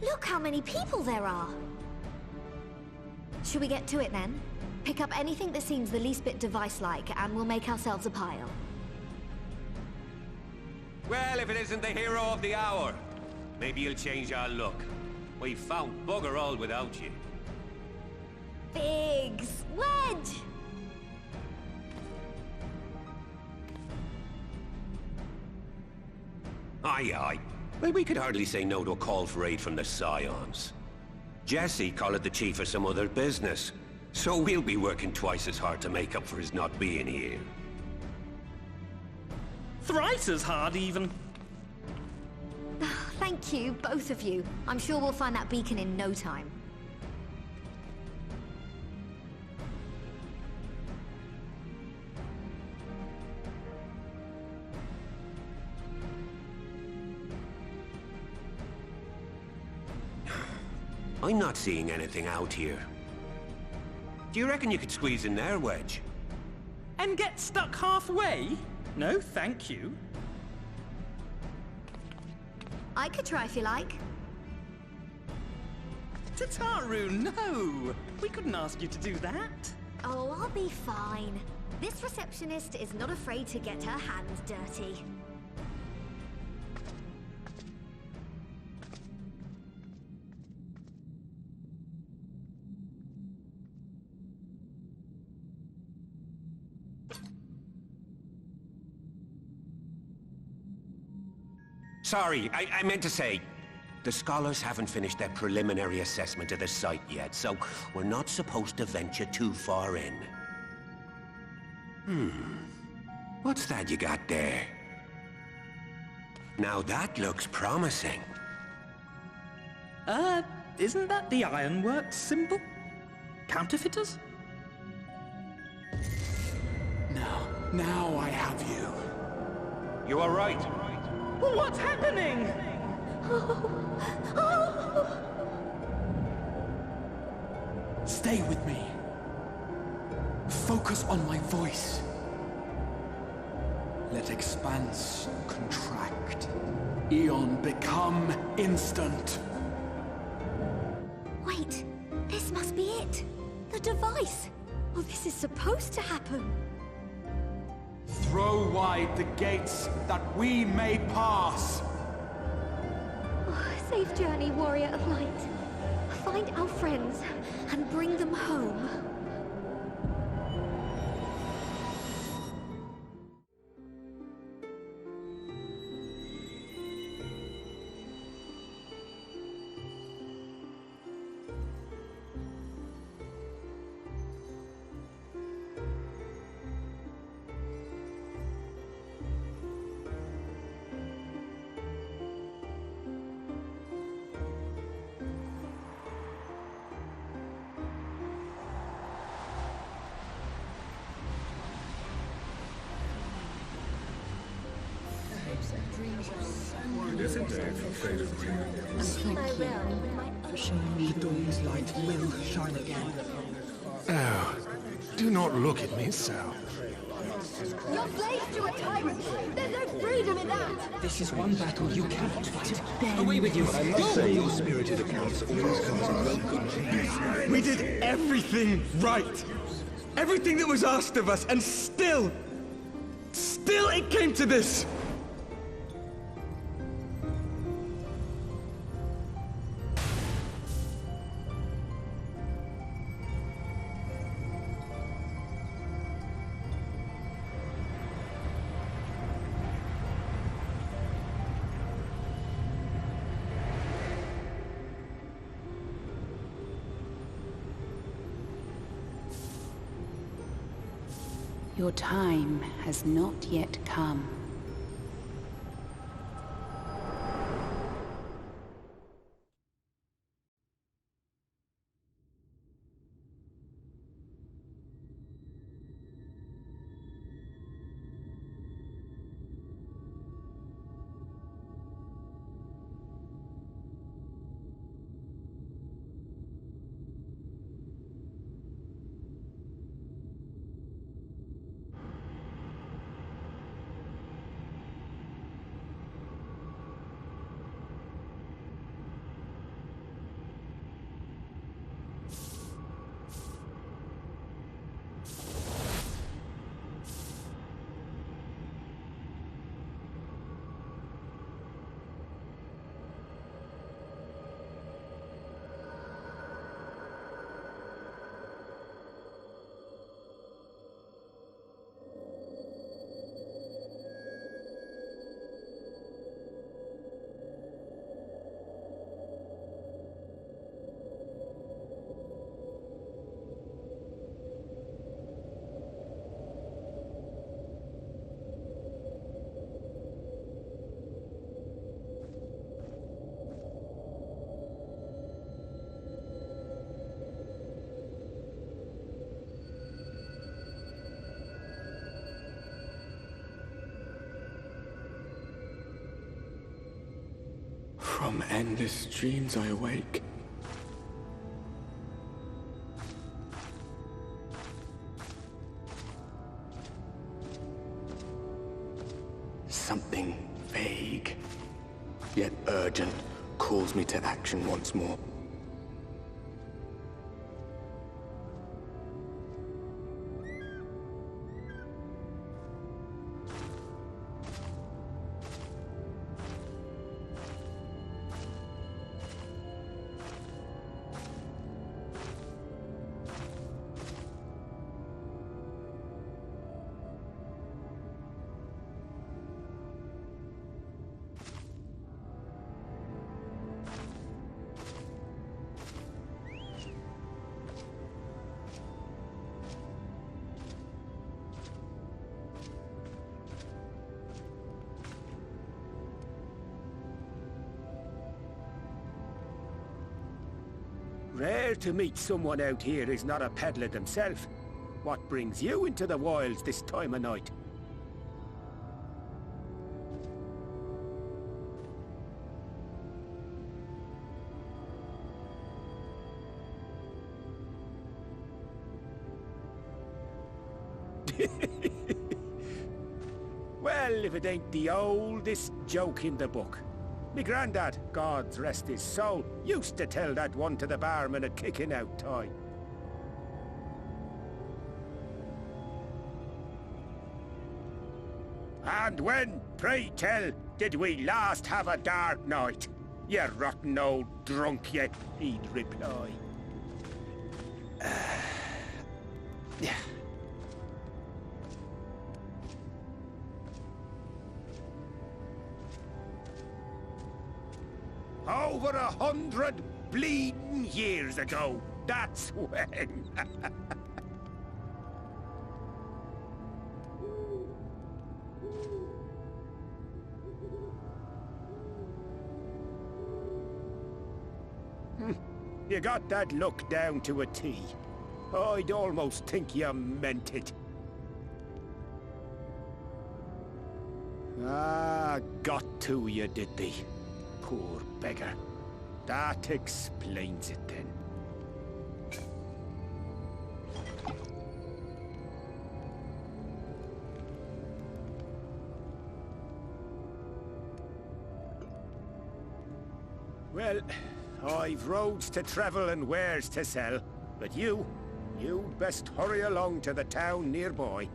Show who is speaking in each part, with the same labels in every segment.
Speaker 1: Look how many people there are! Should we get to it then? Pick up anything that seems the least bit device-like, and we'll make ourselves a pile.
Speaker 2: Well, if it isn't the hero of the hour, maybe you'll change our look. We've found bugger all without you.
Speaker 1: Biggs! Wedge!
Speaker 2: Aye, aye. Well, we could hardly say no to a call for aid from the Scions. Jesse called it the chief of some other business, so we'll be working twice as hard to make up for his not being here.
Speaker 3: Thrice as hard, even.
Speaker 1: Thank you, both of you. I'm sure we'll find that beacon in no time.
Speaker 2: I'm not seeing anything out here. Do you reckon you could squeeze in there, Wedge?
Speaker 3: And get stuck halfway? No, thank you.
Speaker 1: I could try if you like.
Speaker 3: Tataru, no! We couldn't ask you to do that.
Speaker 1: Oh, I'll be fine. This receptionist is not afraid to get her hands dirty.
Speaker 2: Sorry, I meant to say, the scholars haven't finished their preliminary assessment of the site yet, so we're not supposed to venture too far in. What's that you got there? Now that looks promising.
Speaker 3: Isn't that the Ironworks symbol? Counterfeiters?
Speaker 4: Now I have you.
Speaker 2: You are right.
Speaker 3: What's happening?
Speaker 4: Stay with me. Focus on my voice. Let expanse contract. Eon become instant.
Speaker 1: Wait, this must be it. The device. Oh, this is supposed to happen.
Speaker 4: Throw wide the gates that we may pass.
Speaker 1: Oh, safe journey, warrior of light. Find our friends and bring them home.
Speaker 5: The dawn's light will shine again.
Speaker 6: Oh, do not look at me so.
Speaker 7: You're slaves to a tyrant! There's no freedom in that!
Speaker 5: This is one battle you cannot fight. Away with you!
Speaker 6: I must say your spirited accounts always come to no conclusion.
Speaker 8: We did everything right! Everything that was asked of us, and still it came to this!
Speaker 9: Your time has not yet come.
Speaker 8: From endless dreams I awake. Something vague, yet urgent, calls me to action once more.
Speaker 10: Rare to meet someone out here who's not a peddler themselves. What brings you into the wilds this time of night? Well, if it ain't the oldest joke in the book. Me granddad, God rest his soul, used to tell that one to the barman at kicking out time. And when, pray tell, did we last have a dark night? You rotten old drunk, you, he'd reply. Yeah. Over 100 bleeding years ago, that's when. You got that look down to a T. I'd almost think you meant it. Ah, got to you, did they? Poor beggar. That explains it then. Well, I've roads to travel and wares to sell, but you best hurry along to the town nearby.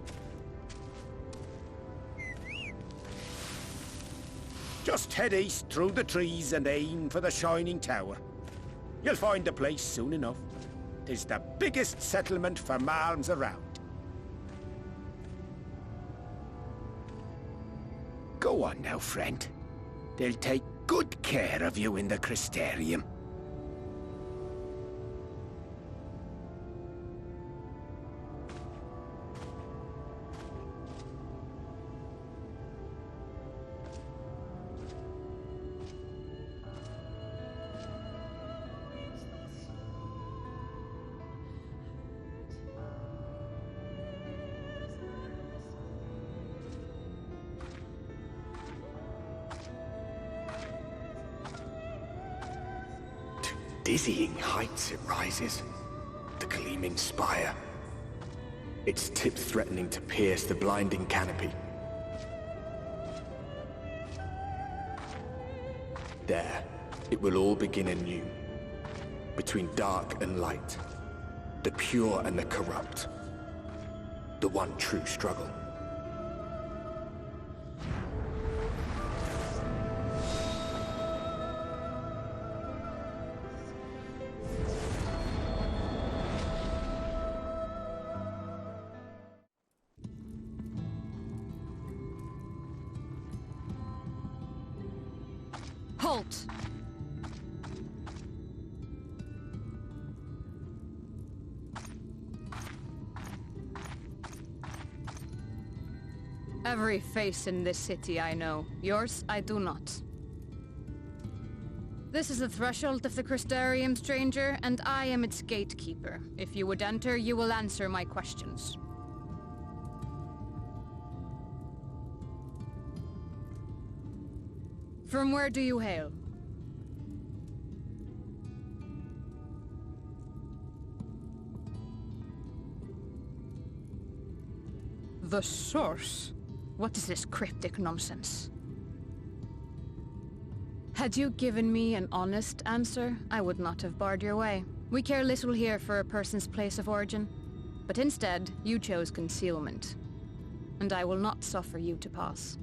Speaker 10: Just head east through the trees and aim for the Shining Tower. You'll find the place soon enough. 'Tis the biggest settlement for malms around. Go on now, friend. They'll take good care of you in the Crystarium.
Speaker 8: Dizzying heights it rises, the gleaming spire. Its tip threatening to pierce the blinding canopy. There, it will all begin anew. Between dark and light, the pure and the corrupt. The one true struggle.
Speaker 11: Halt! Every face in this city I know. Yours, I do not. This is the threshold of the Crystarium, stranger, and I am its gatekeeper. If you would enter, you will answer my questions. From where do you hail? The source? What is this cryptic nonsense? Had you given me an honest answer, I would not have barred your way. We care little here for a person's place of origin. But instead, you chose concealment. And I will not suffer you to pass.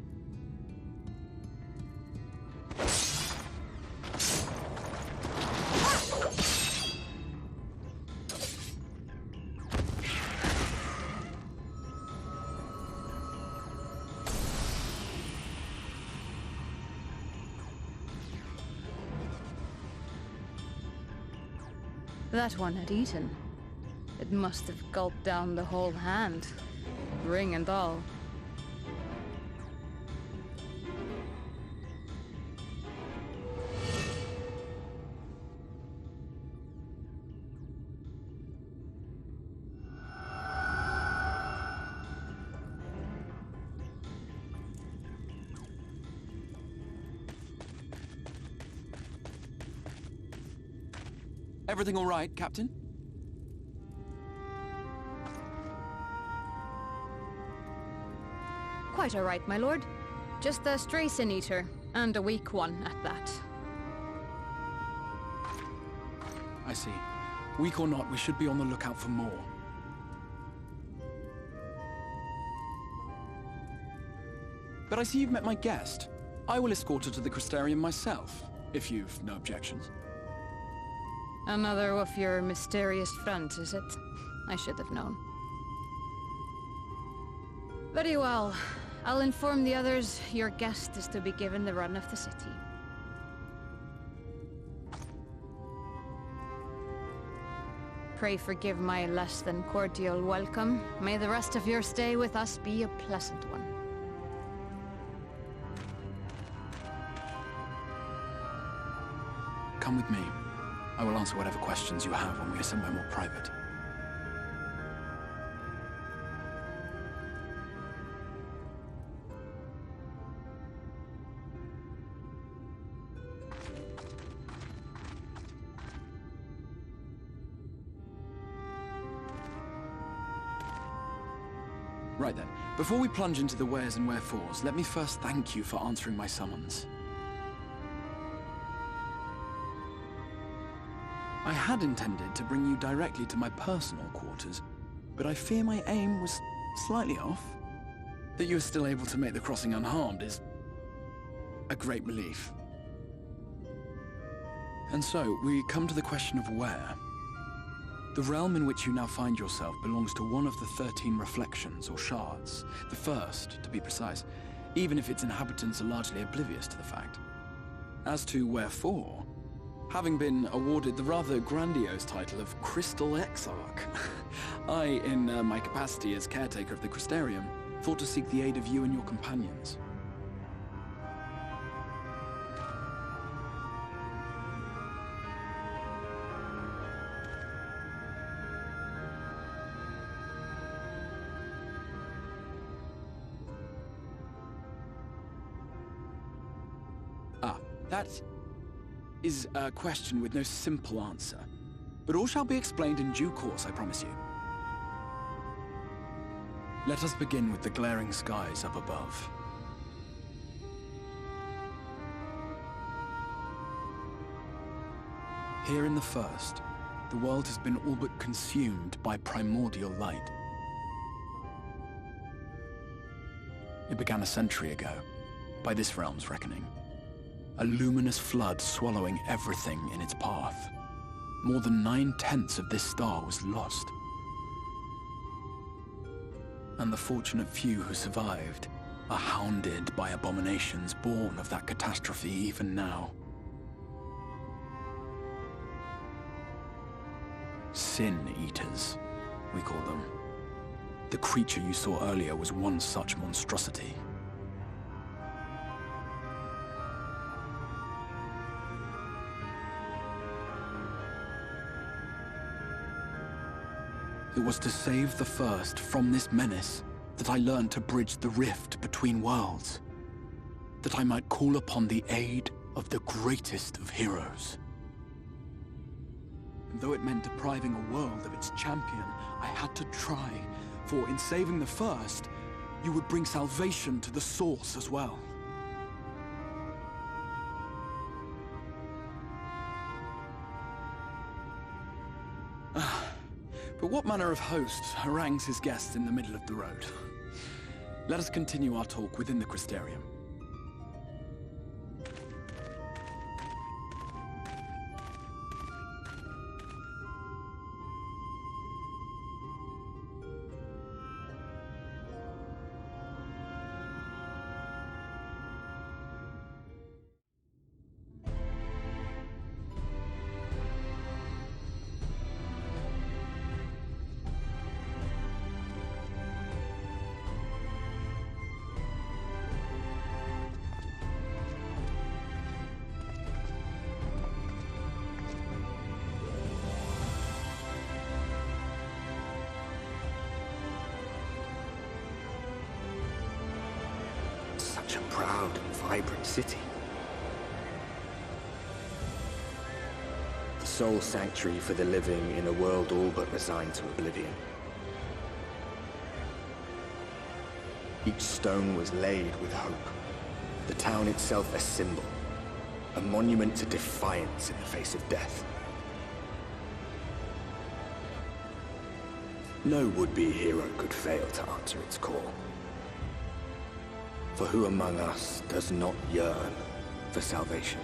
Speaker 11: That one had eaten. It must have gulped down the whole hand, ring and all.
Speaker 12: Everything all right, Captain?
Speaker 11: Quite all right, my lord. Just a stray sin eater, and a weak one at that.
Speaker 12: I see. Weak or not, we should be on the lookout for more. But I see you've met my guest. I will escort her to the Crystarium myself, if you've no objections.
Speaker 11: Another of your mysterious friends, is it? I should have known. Very well. I'll inform the others your guest is to be given the run of the city. Pray forgive my less than cordial welcome. May the rest of your stay with us be a pleasant one.
Speaker 12: Come with me. I will answer whatever questions you have when we are somewhere more private. Right then, before we plunge into the wheres and wherefores, let me first thank you for answering my summons. I had intended to bring you directly to my personal quarters, but I fear my aim was slightly off. That you are still able to make the crossing unharmed is a great relief. And so, we come to the question of where. The realm in which you now find yourself belongs to one of the 13 reflections, or shards. The first, to be precise, even if its inhabitants are largely oblivious to the fact. As to wherefore, having been awarded the rather grandiose title of Crystal Exarch, I, in my capacity as caretaker of the Crystarium, thought to seek the aid of you and your companions. That is a question with no simple answer, but all shall be explained in due course, I promise you. Let us begin with the glaring skies up above. Here in the first, the world has been all but consumed by primordial light. It began a century ago, by this realm's reckoning. A luminous flood swallowing everything in its path. More than 9/10 of this star was lost. And the fortunate few who survived are hounded by abominations born of that catastrophe even now. Sin Eaters, we call them. The creature you saw earlier was one such monstrosity. It was to save the first from this menace that I learned to bridge the rift between worlds. That I might call upon the aid of the greatest of heroes. And though it meant depriving a world of its champion, I had to try, for in saving the first, you would bring salvation to the source as well. But what manner of host harangues his guests in the middle of the road? Let us continue our talk within the Crystarium.
Speaker 8: Such a proud and vibrant city. The sole sanctuary for the living in a world all but resigned to oblivion. Each stone was laid with hope. The town itself a symbol, a monument to defiance in the face of death. No would-be hero could fail to answer its call. For who among us does not yearn for salvation?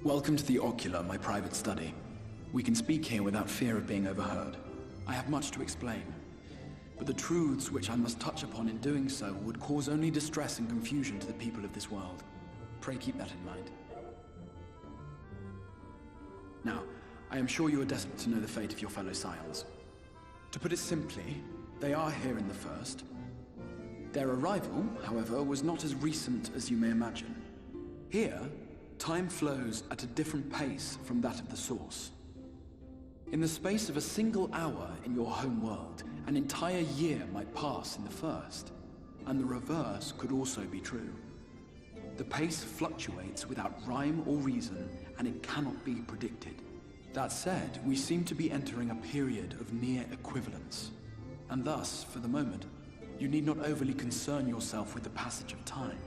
Speaker 12: Welcome to the Ocular, my private study. We can speak here without fear of being overheard. I have much to explain, but the truths which I must touch upon in doing so would cause only distress and confusion to the people of this world. Pray keep that in mind. Now, I am sure you are desperate to know the fate of your fellow scions. To put it simply, they are here in the First. Their arrival, however, was not as recent as you may imagine. Here, time flows at a different pace from that of the Source. In the space of a single hour in your home world, an entire year might pass in the First, and the reverse could also be true. The pace fluctuates without rhyme or reason, and it cannot be predicted. That said, we seem to be entering a period of near equivalence, and thus, for the moment, you need not overly concern yourself with the passage of time.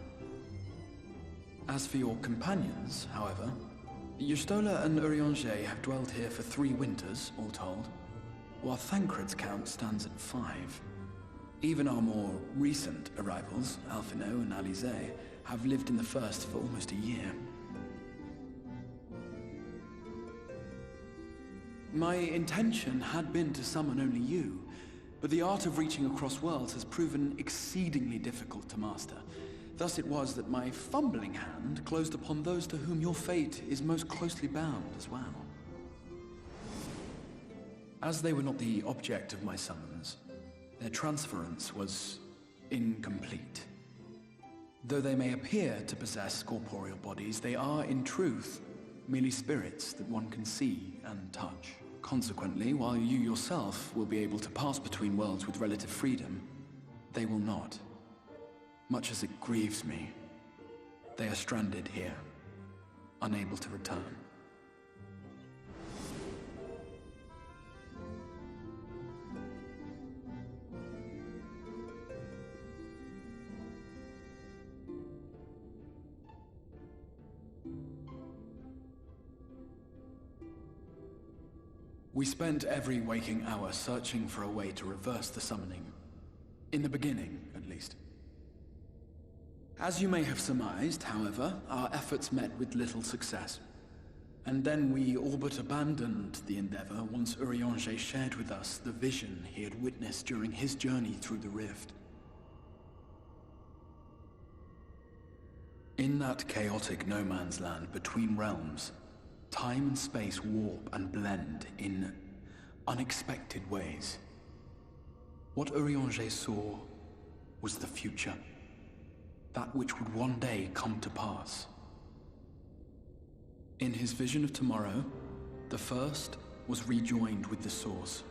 Speaker 12: As for your companions, however, Y'shtola and Urianger have dwelled here for 3 winters, all told, while Thancred's count stands at 5. Even our more recent arrivals, Alphino and Alize, have lived in the First for almost a year. My intention had been to summon only you, but the art of reaching across worlds has proven exceedingly difficult to master. Thus it was that my fumbling hand closed upon those to whom your fate is most closely bound as well. As they were not the object of my summons, their transference was incomplete. Though they may appear to possess corporeal bodies, they are, in truth, merely spirits that one can see and touch. Consequently, while you yourself will be able to pass between worlds with relative freedom, they will not. Much as it grieves me, they are stranded here, unable to return. We spent every waking hour searching for a way to reverse the summoning. In the beginning, at least. As you may have surmised, however, our efforts met with little success. And then we all but abandoned the endeavor once Urianger shared with us the vision he had witnessed during his journey through the rift. In that chaotic no-man's land between realms, time and space warp and blend in unexpected ways. What Urianger saw was the future. That which would one day come to pass. In his vision of tomorrow, the first was rejoined with the source.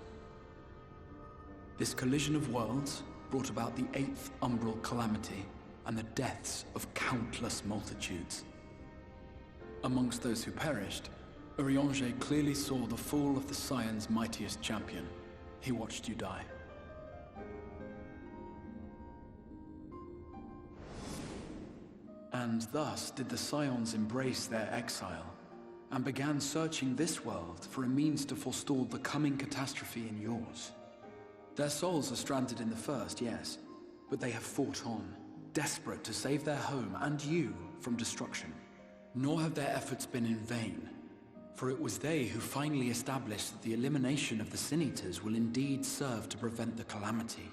Speaker 12: This collision of worlds brought about the 8th umbral calamity and the deaths of countless multitudes. Amongst those who perished, Urianger clearly saw the fall of the Scion's mightiest champion. He watched you die. And thus did the Scions embrace their exile, and began searching this world for a means to forestall the coming catastrophe in yours. Their souls are stranded in the first, yes, but they have fought on, desperate to save their home and you from destruction. Nor have their efforts been in vain, for it was they who finally established that the elimination of the Sin Eaters will indeed serve to prevent the calamity.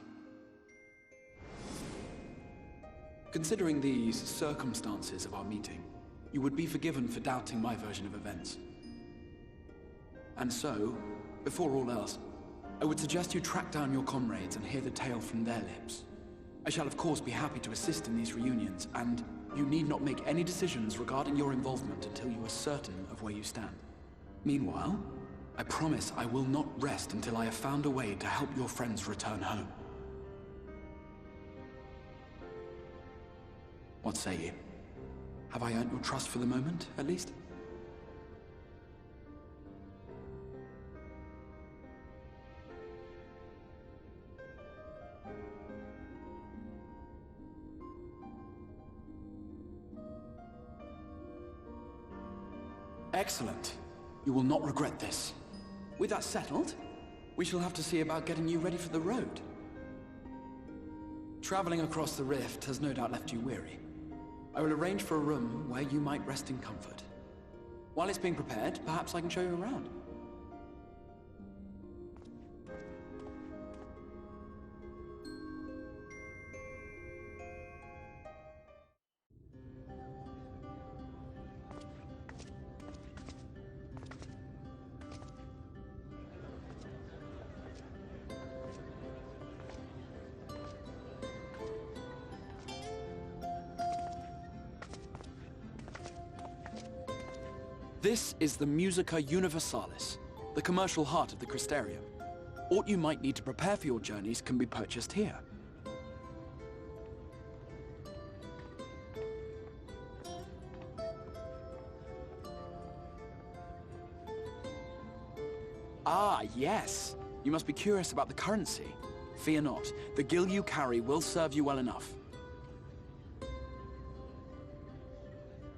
Speaker 12: Considering these circumstances of our meeting, you would be forgiven for doubting my version of events. And so, before all else, I would suggest you track down your comrades and hear the tale from their lips. I shall of course be happy to assist in these reunions, and you need not make any decisions regarding your involvement until you are certain of where you stand. Meanwhile, I promise I will not rest until I have found a way to help your friends return home. What say you? Have I earned your trust for the moment, at least? Excellent. You will not regret this. With that settled, we shall have to see about getting you ready for the road. Traveling across the rift has no doubt left you weary. I will arrange for a room where you might rest in comfort. While it's being prepared, perhaps I can show you around. This is the Musica Universalis, the commercial heart of the Crystarium. What you might need to prepare for your journeys can be purchased here. Ah, yes. You must be curious about the currency. Fear not. The gil you carry will serve you well enough.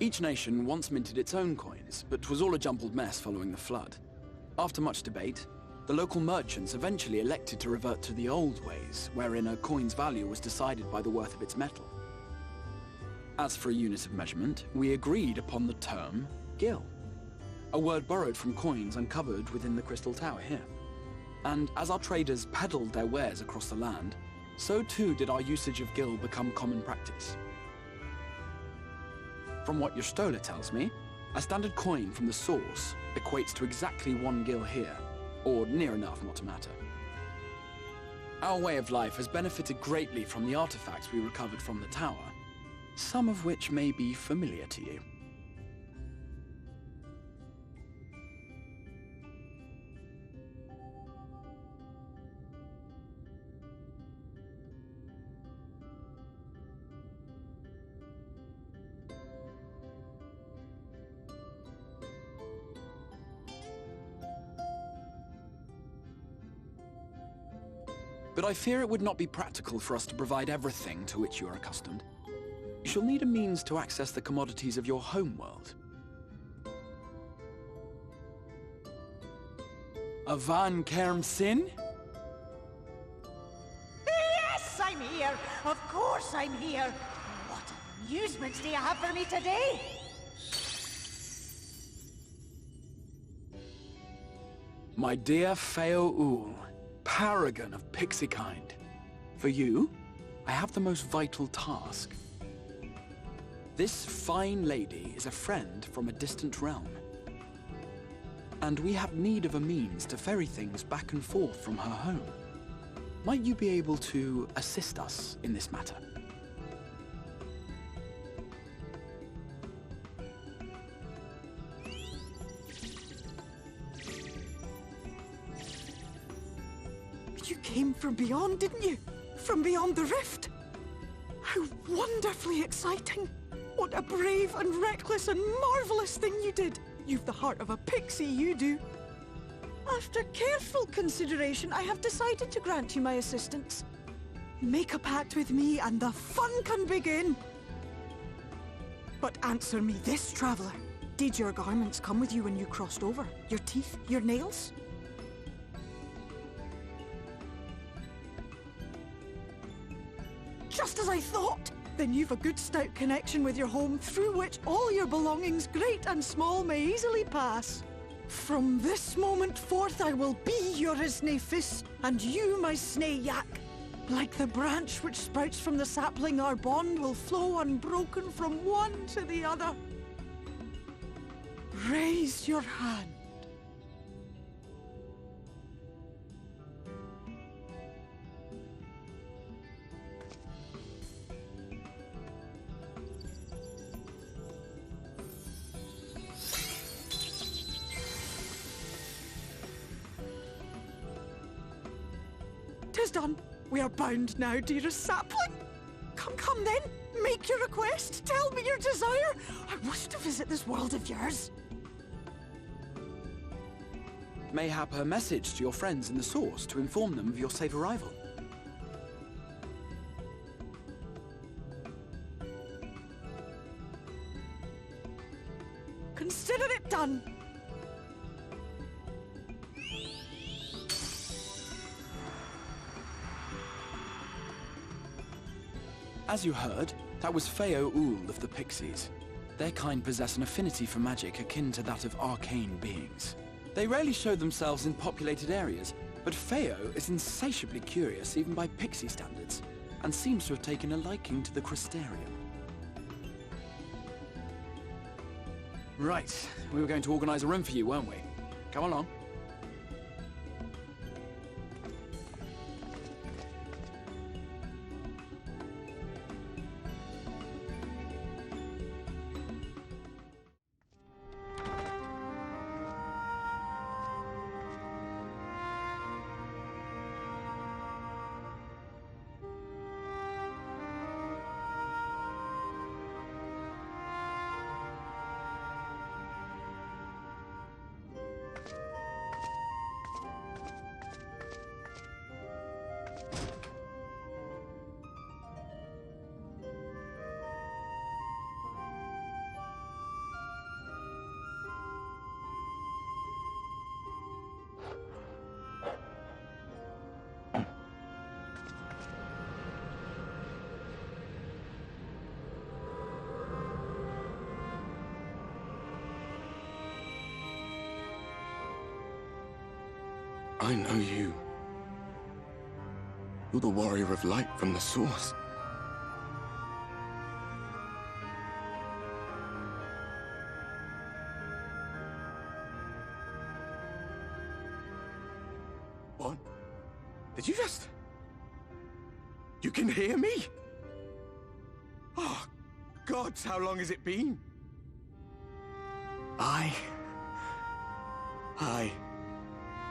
Speaker 12: Each nation once minted its own coins, but 'twas all a jumbled mess following the flood. After much debate, the local merchants eventually elected to revert to the old ways, wherein a coin's value was decided by the worth of its metal. As for a unit of measurement, we agreed upon the term gil, a word borrowed from coins uncovered within the Crystal Tower here. And as our traders peddled their wares across the land, so too did our usage of gil become common practice. From what your stola tells me, a standard coin from the source equates to exactly 1 gil here, or near enough not to matter. Our way of life has benefited greatly from the artifacts we recovered from the tower, some of which may be familiar to you. But I fear it would not be practical for us to provide everything to which you are accustomed. You shall need a means to access the commodities of your homeworld. Avan Kerm Sin?
Speaker 13: Yes, I'm here! Of course I'm here! What amusements do you have for me today?
Speaker 12: My dear Feo Ul, paragon of pixie kind. For you, I have the most vital task. This fine lady is a friend from a distant realm. and we have need of a means to ferry things back and forth from her home. Might you be able to assist us in this matter?
Speaker 13: You came from beyond, didn't you? From beyond the rift? How wonderfully exciting! What a brave and reckless and marvelous thing you did! You've the heart of a pixie, you do. After careful consideration, I have decided to grant you my assistance. Make a pact with me and the fun can begin. But answer me this, traveler. Did your garments come with you when you crossed over? Your teeth? Your nails? Just as I thought! Then you've a good stout connection with your home through which all your belongings, great and small, may easily pass. From this moment forth I will be your Isne Fis, and you my Snay Yak. Like the branch which sprouts from the sapling, our bond will flow unbroken from one to the other. Raise your hand. Tis done. We are bound now, dearest sapling. Come then. Make your request. Tell me your desire. I wish to visit this world of yours.
Speaker 12: Mayhap a message to your friends in the Source to inform them of your safe arrival.
Speaker 13: Consider it done.
Speaker 12: As you heard, that was Feo Ul of the Pixies. Their kind possess an affinity for magic akin to that of arcane beings. They rarely show themselves in populated areas, but Feo is insatiably curious even by Pixie standards, and seems to have taken a liking to the Crystarium. Right, we were going to organize a room for you, weren't we? Come along.
Speaker 8: I know you. You're the warrior of light from the Source. What? Did you just... You can hear me? Oh, gods, how long has it been?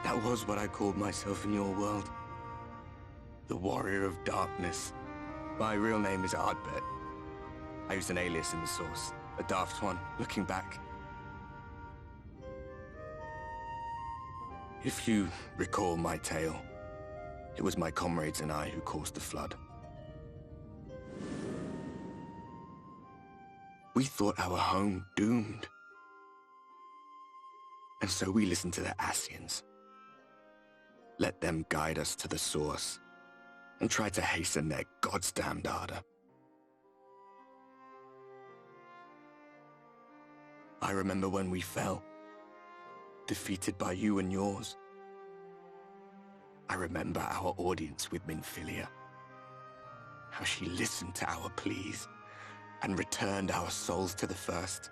Speaker 8: That was what I called myself in your world. The Warrior of Darkness. My real name is Ardbert. I used an alias in the Source, a daft one, looking back. If you recall my tale, it was my comrades and I who caused the flood. We thought our home doomed. And so we listened to the Ascians. Let them guide us to the Source, and try to hasten their goddamned ardor. I remember when we fell, defeated by you and yours. I remember our audience with Minfilia, how she listened to our pleas and returned our souls to the First.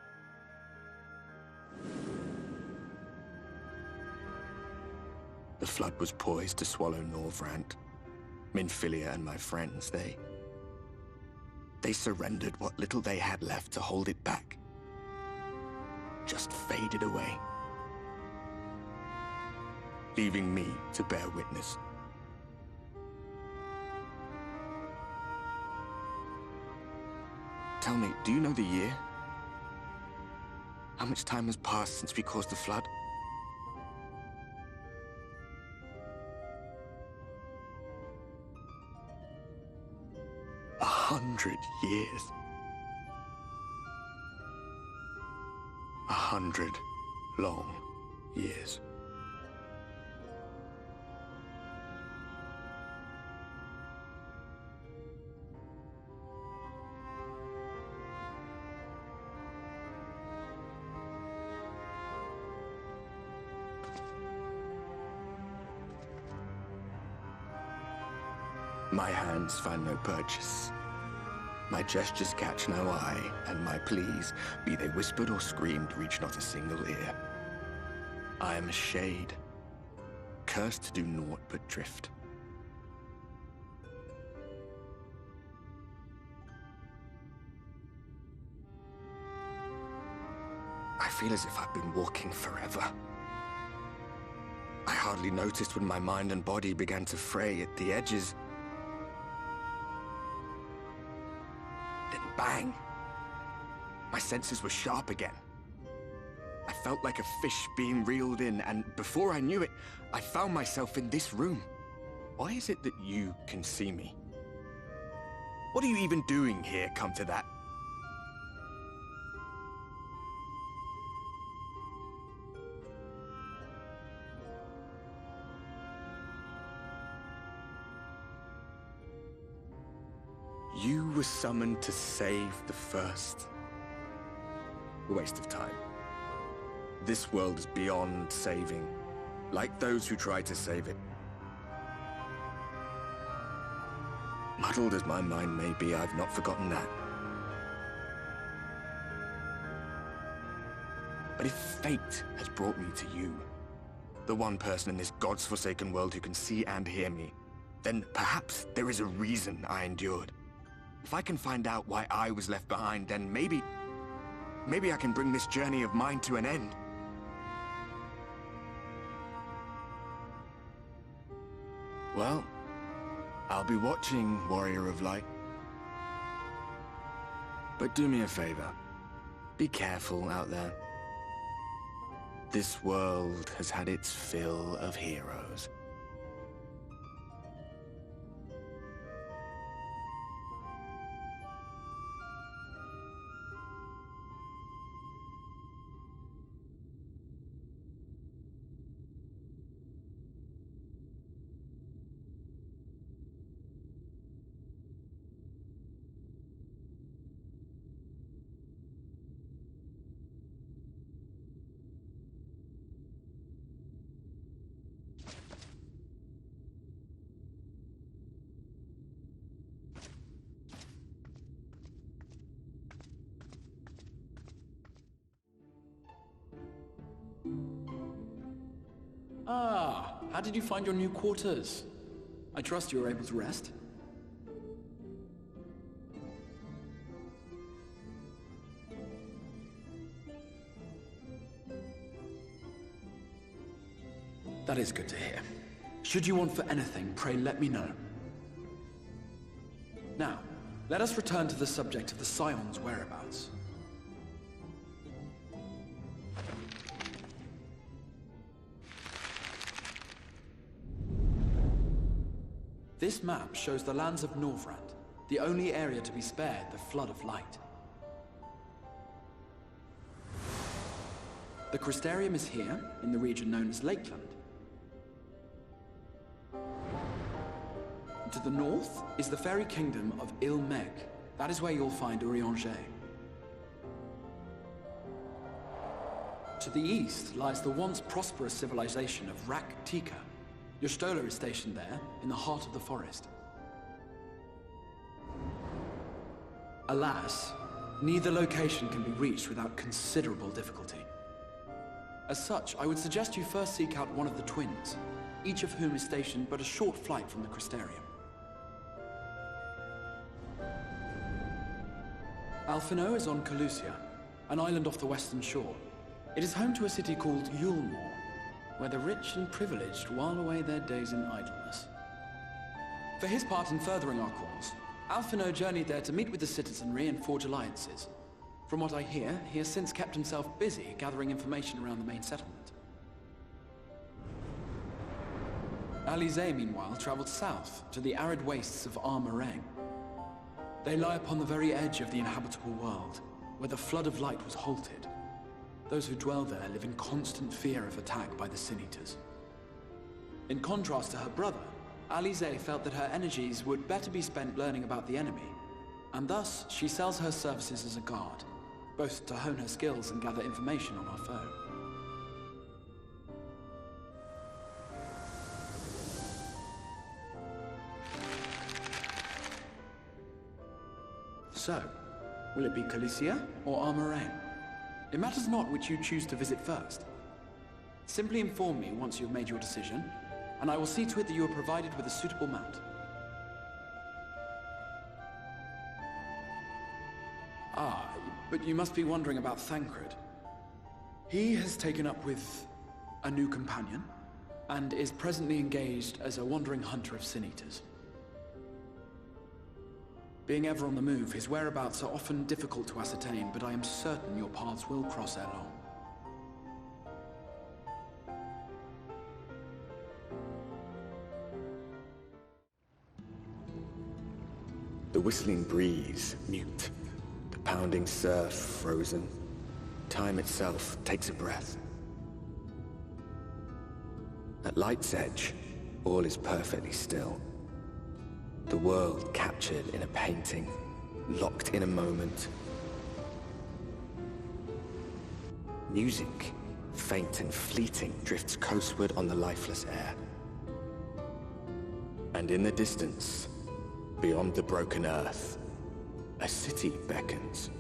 Speaker 8: The flood was poised to swallow Norvrant. Minfilia and my friends, they surrendered what little they had left to hold it back. Just faded away, leaving me to bear witness. Tell me, do you know the year? How much time has passed since we caused the flood? 100 years. 100 long years. My hands find no purchase. My gestures catch no eye, and my pleas, be they whispered or screamed, reach not a single ear. I am a shade, cursed to do naught but drift. I feel as if I've been walking forever. I hardly noticed when my mind and body began to fray at the edges. Bang! My senses were sharp again. I felt like a fish being reeled in, and before I knew it, I found myself in this room. Why is it that you can see me? What are you even doing here, come to that? You were summoned to save the First. A waste of time. This world is beyond saving, like those who try to save it. Muddled as my mind may be, I've not forgotten that. But if fate has brought me to you, the one person in this God's forsaken world who can see and hear me, then perhaps there is a reason I endured. If I can find out why I was left behind, then maybe I can bring this journey of mine to an end. Well, I'll be watching, Warrior of Light. But do me a favor. Be careful out there. This world has had its fill of heroes.
Speaker 12: Ah, how did you find your new quarters? I trust you were able to rest? That is good to hear. Should you want for anything, pray let me know. Now, let us return to the subject of the Scion's whereabouts. This map shows the lands of Norvrant, the only area to be spared the Flood of Light. The Crystarium is here, in the region known as Lakeland. To the north is the fairy kingdom of Il-Meg. That is where you'll find Urianger. To the east lies the once prosperous civilization of Rak-Tika. Your Stola is stationed there, in the heart of the forest. Alas, neither location can be reached without considerable difficulty. As such, I would suggest you first seek out one of the twins. each of whom is stationed but a short flight from the Crystarium. Alphino is on Calusia, an island off the western shore. It is home to a city called Yulmore, where the rich and privileged while away their days in idleness. For his part in furthering our cause, Alphino journeyed there to meet with the citizenry and forge alliances. From what I hear, he has since kept himself busy gathering information around the main settlement. Alize, meanwhile, traveled south to the arid wastes of Armorang. They lie upon the very edge of the inhabitable world, where the flood of light was halted. Those who dwell there live in constant fear of attack by the Sin Eaters. In contrast to her brother, Alize felt that her energies would better be spent learning about the enemy, and thus she sells her services as a guard, both to hone her skills and gather information on our foe. So, will it be Calusia or Armorang? It matters not which you choose to visit first. Simply inform me once you've made your decision, and I will see to it that you are provided with a suitable mount. Ah, but you must be wondering about Thancred. He has taken up with a new companion, and is presently engaged as a wandering hunter of Sin Eaters. Being ever on the move, his whereabouts are often difficult to ascertain, but I am certain your paths will cross ere long.
Speaker 8: The whistling breeze, mute. The pounding surf, frozen. Time itself takes a breath. At light's edge, all is perfectly still. The world captured in a painting, locked in a moment. Music, faint and fleeting, drifts coastward on the lifeless air. And in the distance, beyond the broken earth, a city beckons.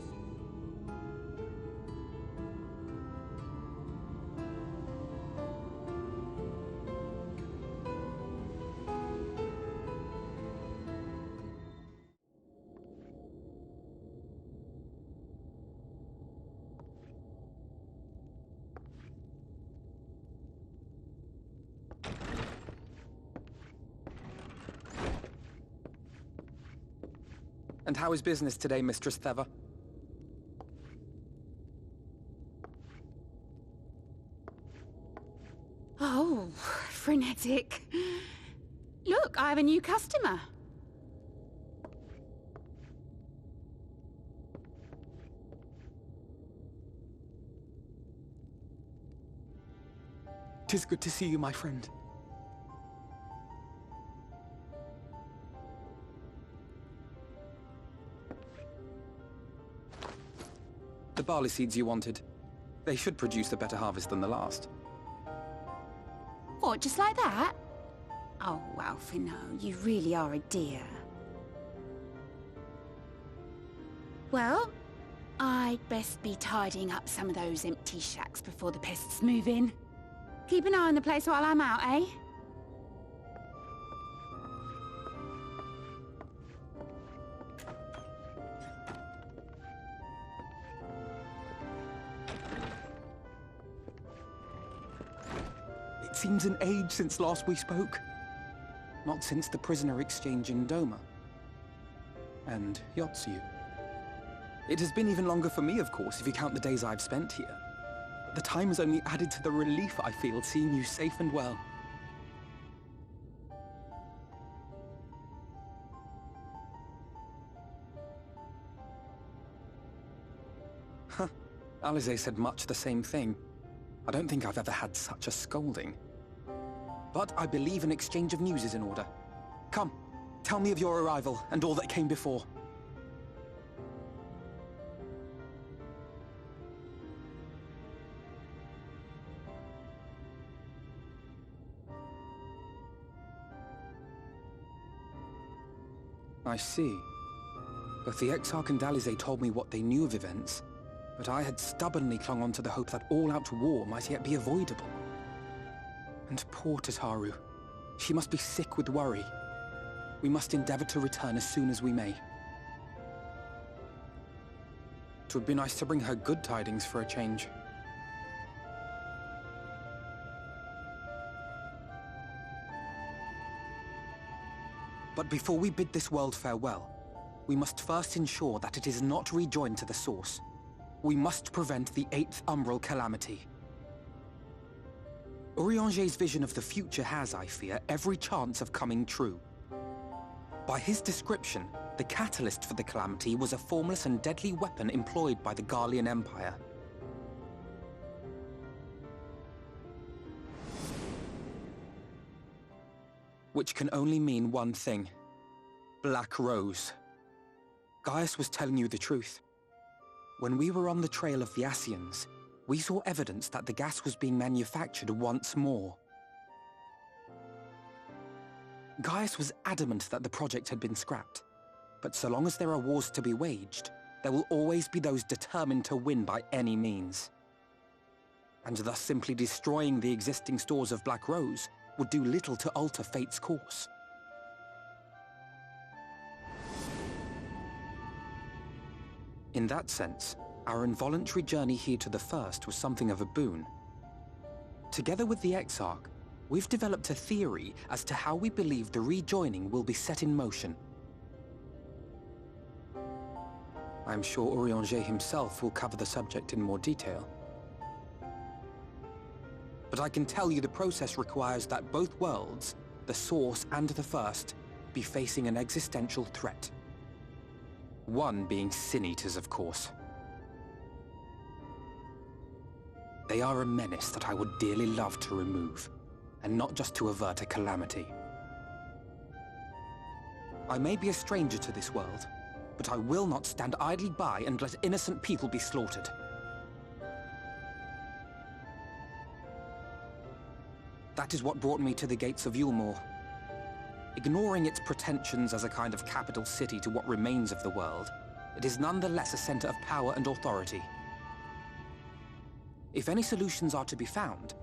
Speaker 14: And how is business today, Mistress Theva?
Speaker 9: Oh, frenetic. Look, I have a new customer.
Speaker 14: Tis good to see you, my friend. The barley seeds you wanted. They should produce a better harvest than the last.
Speaker 9: What, just like that? Oh, Alphino, you really are a dear. Well, I'd best be tidying up some of those empty shacks before the pests move in. Keep an eye on the place while I'm out, eh?
Speaker 14: It seems an age since last we spoke. Not since the prisoner exchange in Doma. And Yotsu. It has been even longer for me, of course, if you count the days I've spent here. The time has only added to the relief I feel seeing you safe and well. Huh. Alize said much the same thing. I don't think I've ever had such a scolding. But I believe an exchange of news is in order. Come, tell me of your arrival and all that came before. I see. Both the Exarch and Alize told me what they knew of events, but I had stubbornly clung on to the hope that all-out war might yet be avoidable. And poor Tataru. She must be sick with worry. We must endeavor to return as soon as we may. It would be nice to bring her good tidings for a change. But before we bid this world farewell, we must first ensure that it is not rejoined to the source. We must prevent the 8th Umbral calamity. Urianger's vision of the future has, I fear, every chance of coming true. By his description, the catalyst for the calamity was a formless and deadly weapon employed by the Garlean Empire. Which can only mean one thing. Black Rose. Gaius was telling you the truth. When we were on the trail of the Ascians, we saw evidence that the gas was being manufactured once more. Gaius was adamant that the project had been scrapped. But so long as there are wars to be waged, there will always be those determined to win by any means. And thus simply destroying the existing stores of Black Rose would do little to alter fate's course. In that sense, our involuntary journey here to the First was something of a boon. Together with the Exarch, we've developed a theory as to how we believe the rejoining will be set in motion. I'm sure Urianger himself will cover the subject in more detail. But I can tell you the process requires that both worlds, the Source and the First, be facing an existential threat. One being Sin-Eaters, of course. They are a menace that I would dearly love to remove, and not just to avert a calamity. I may be a stranger to this world, but I will not stand idly by and let innocent people be slaughtered. That is what brought me to the gates of Yulmore. Ignoring its pretensions as a kind of capital city to what remains of the world, it is nonetheless a center of power and authority. If any solutions are to be found,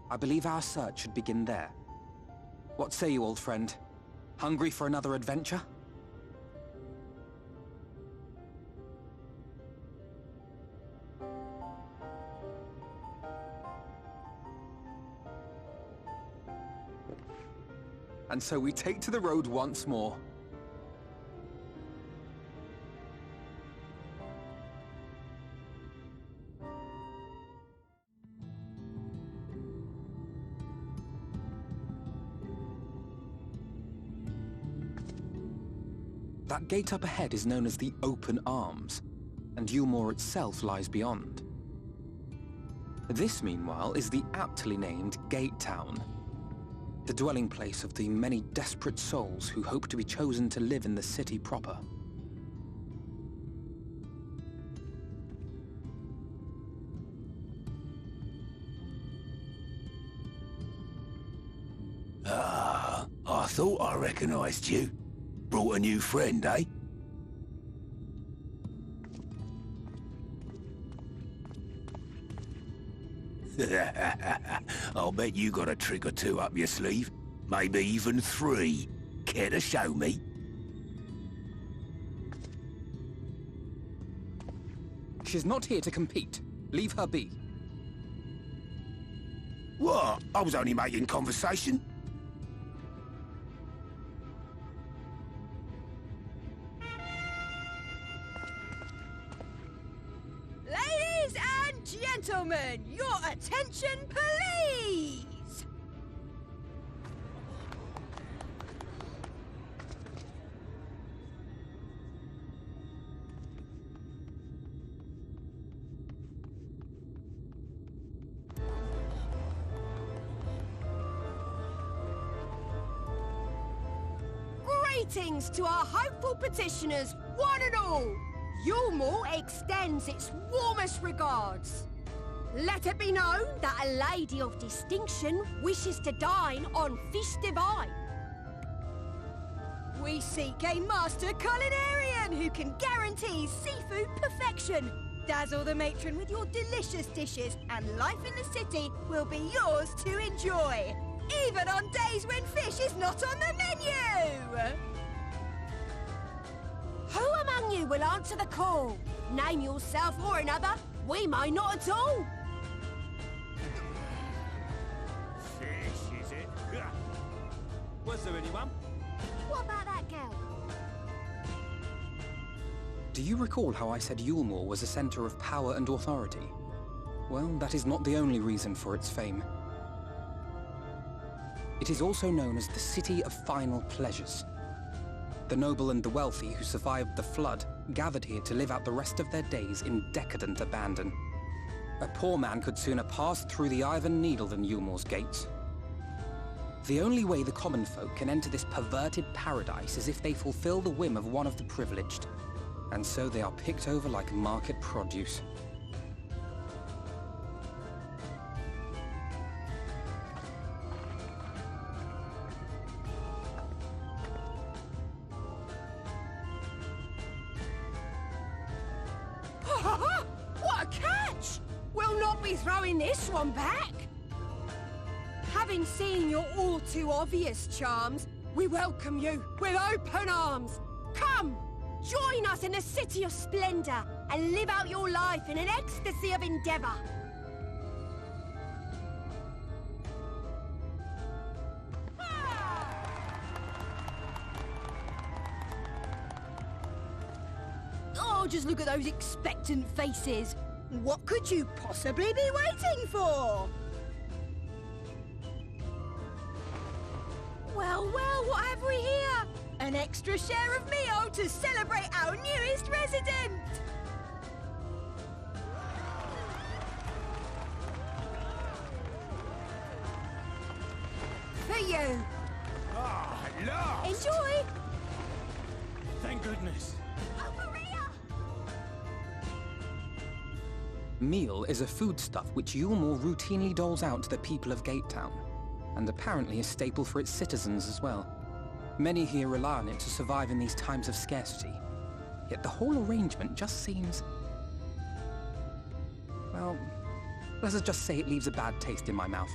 Speaker 14: I believe our search should begin there. What say you, old friend? Hungry for another adventure? And so we take to the road once more. That gate up ahead is known as the Open Arms, and Yulmore itself lies beyond. This, meanwhile, is the aptly named Gate Town, the dwelling place of the many desperate souls who hope to be chosen to live in the city proper.
Speaker 2: Ah, I thought I recognized you. Brought a new friend, eh? I'll bet you got a trick or two up your sleeve. Maybe even 3. Care to show me?
Speaker 14: She's not here to compete. Leave her be.
Speaker 10: What? I was only making conversation.
Speaker 7: Ladies and gentlemen, your attention, please! Greetings to our hopeful petitioners, one and all! Yulmore extends its warmest regards. Let it be known that a lady of distinction wishes to dine on fish divine. We seek a master culinarian who can guarantee seafood perfection. Dazzle the matron with your delicious dishes, and life in the city will be yours to enjoy. Even on days when fish is not on the menu! Who among you will answer the call? Name yourself or another. We may not at all.
Speaker 10: Fish, is it? Was there anyone?
Speaker 7: What about that girl?
Speaker 14: Do you recall how I said Yulmore was a center of power and authority? Well, that is not the only reason for its fame. It is also known as the City of Final Pleasures. The noble and the wealthy who survived the flood gathered here to live out the rest of their days in decadent abandon. A poor man could sooner pass through the Iron Needle than Yulmore's gates. The only way the common folk can enter this perverted paradise is if they fulfill the whim of one of the privileged. And so they are picked over like market produce.
Speaker 7: What a catch! We'll not be throwing this one back. Having seen your all too obvious charms, we welcome you with open arms. Come, join us in the City of Splendor and live out your life in an ecstasy of endeavor. Oh, just look at those expectant faces. What could you possibly be waiting for? Well, well, what have we here? An extra share of meal to celebrate our newest resident! For you!
Speaker 10: Ah, look!
Speaker 7: Enjoy!
Speaker 10: Thank goodness.
Speaker 7: Over here!
Speaker 14: Meal is a foodstuff which Yulmore routinely doles out to the people of Gatetown, and apparently a staple for its citizens as well. Many here rely on it to survive in these times of scarcity. Yet the whole arrangement just seems... well, let's just say it leaves a bad taste in my mouth.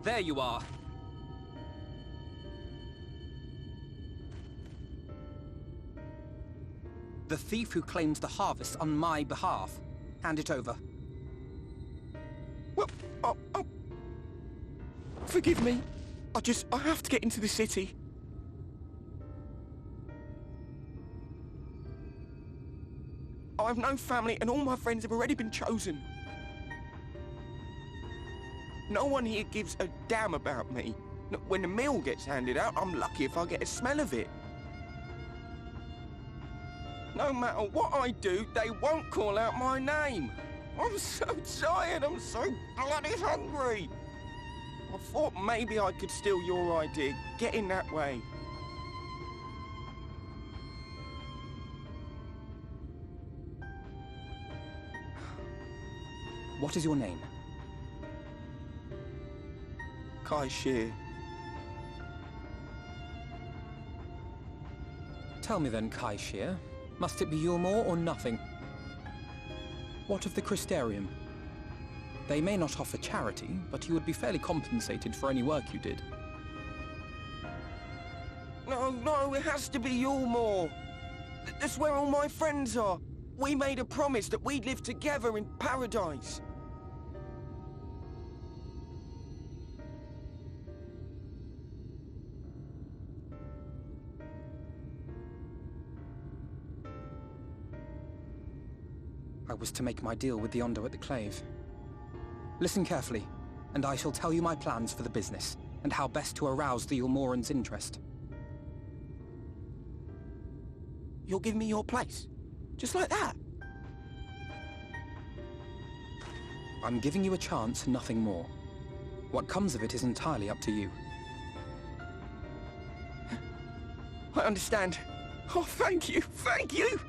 Speaker 14: There you are. The thief who claims the harvest on my behalf. Hand it over.
Speaker 8: Well, forgive me. I have to get into the city. I have no family and all my friends have already been chosen. No one here gives a damn about me. When the meal gets handed out, I'm lucky if I get a smell of it. No matter what I do, they won't call out my name. I'm so tired, I'm so bloody hungry. I thought maybe I could steal your idea, get in that way.
Speaker 14: What is your name?
Speaker 8: Kai Shear.
Speaker 14: Tell me then, Kai Shear, must it be Yulmore or nothing? What of the Crystarium? They may not offer charity, but you would be fairly compensated for any work you did.
Speaker 8: No, it has to be Yulmore. That's where all my friends are. We made a promise that we'd live together in paradise.
Speaker 14: I was to make my deal with the Ondo at the Clave. Listen carefully, and I shall tell you my plans for the business, and how best to arouse the Yulmorans' interest.
Speaker 8: You'll give me your place? Just like that?
Speaker 14: I'm giving you a chance, nothing more. What comes of it is entirely up to you.
Speaker 8: I understand. Oh, thank you, thank you!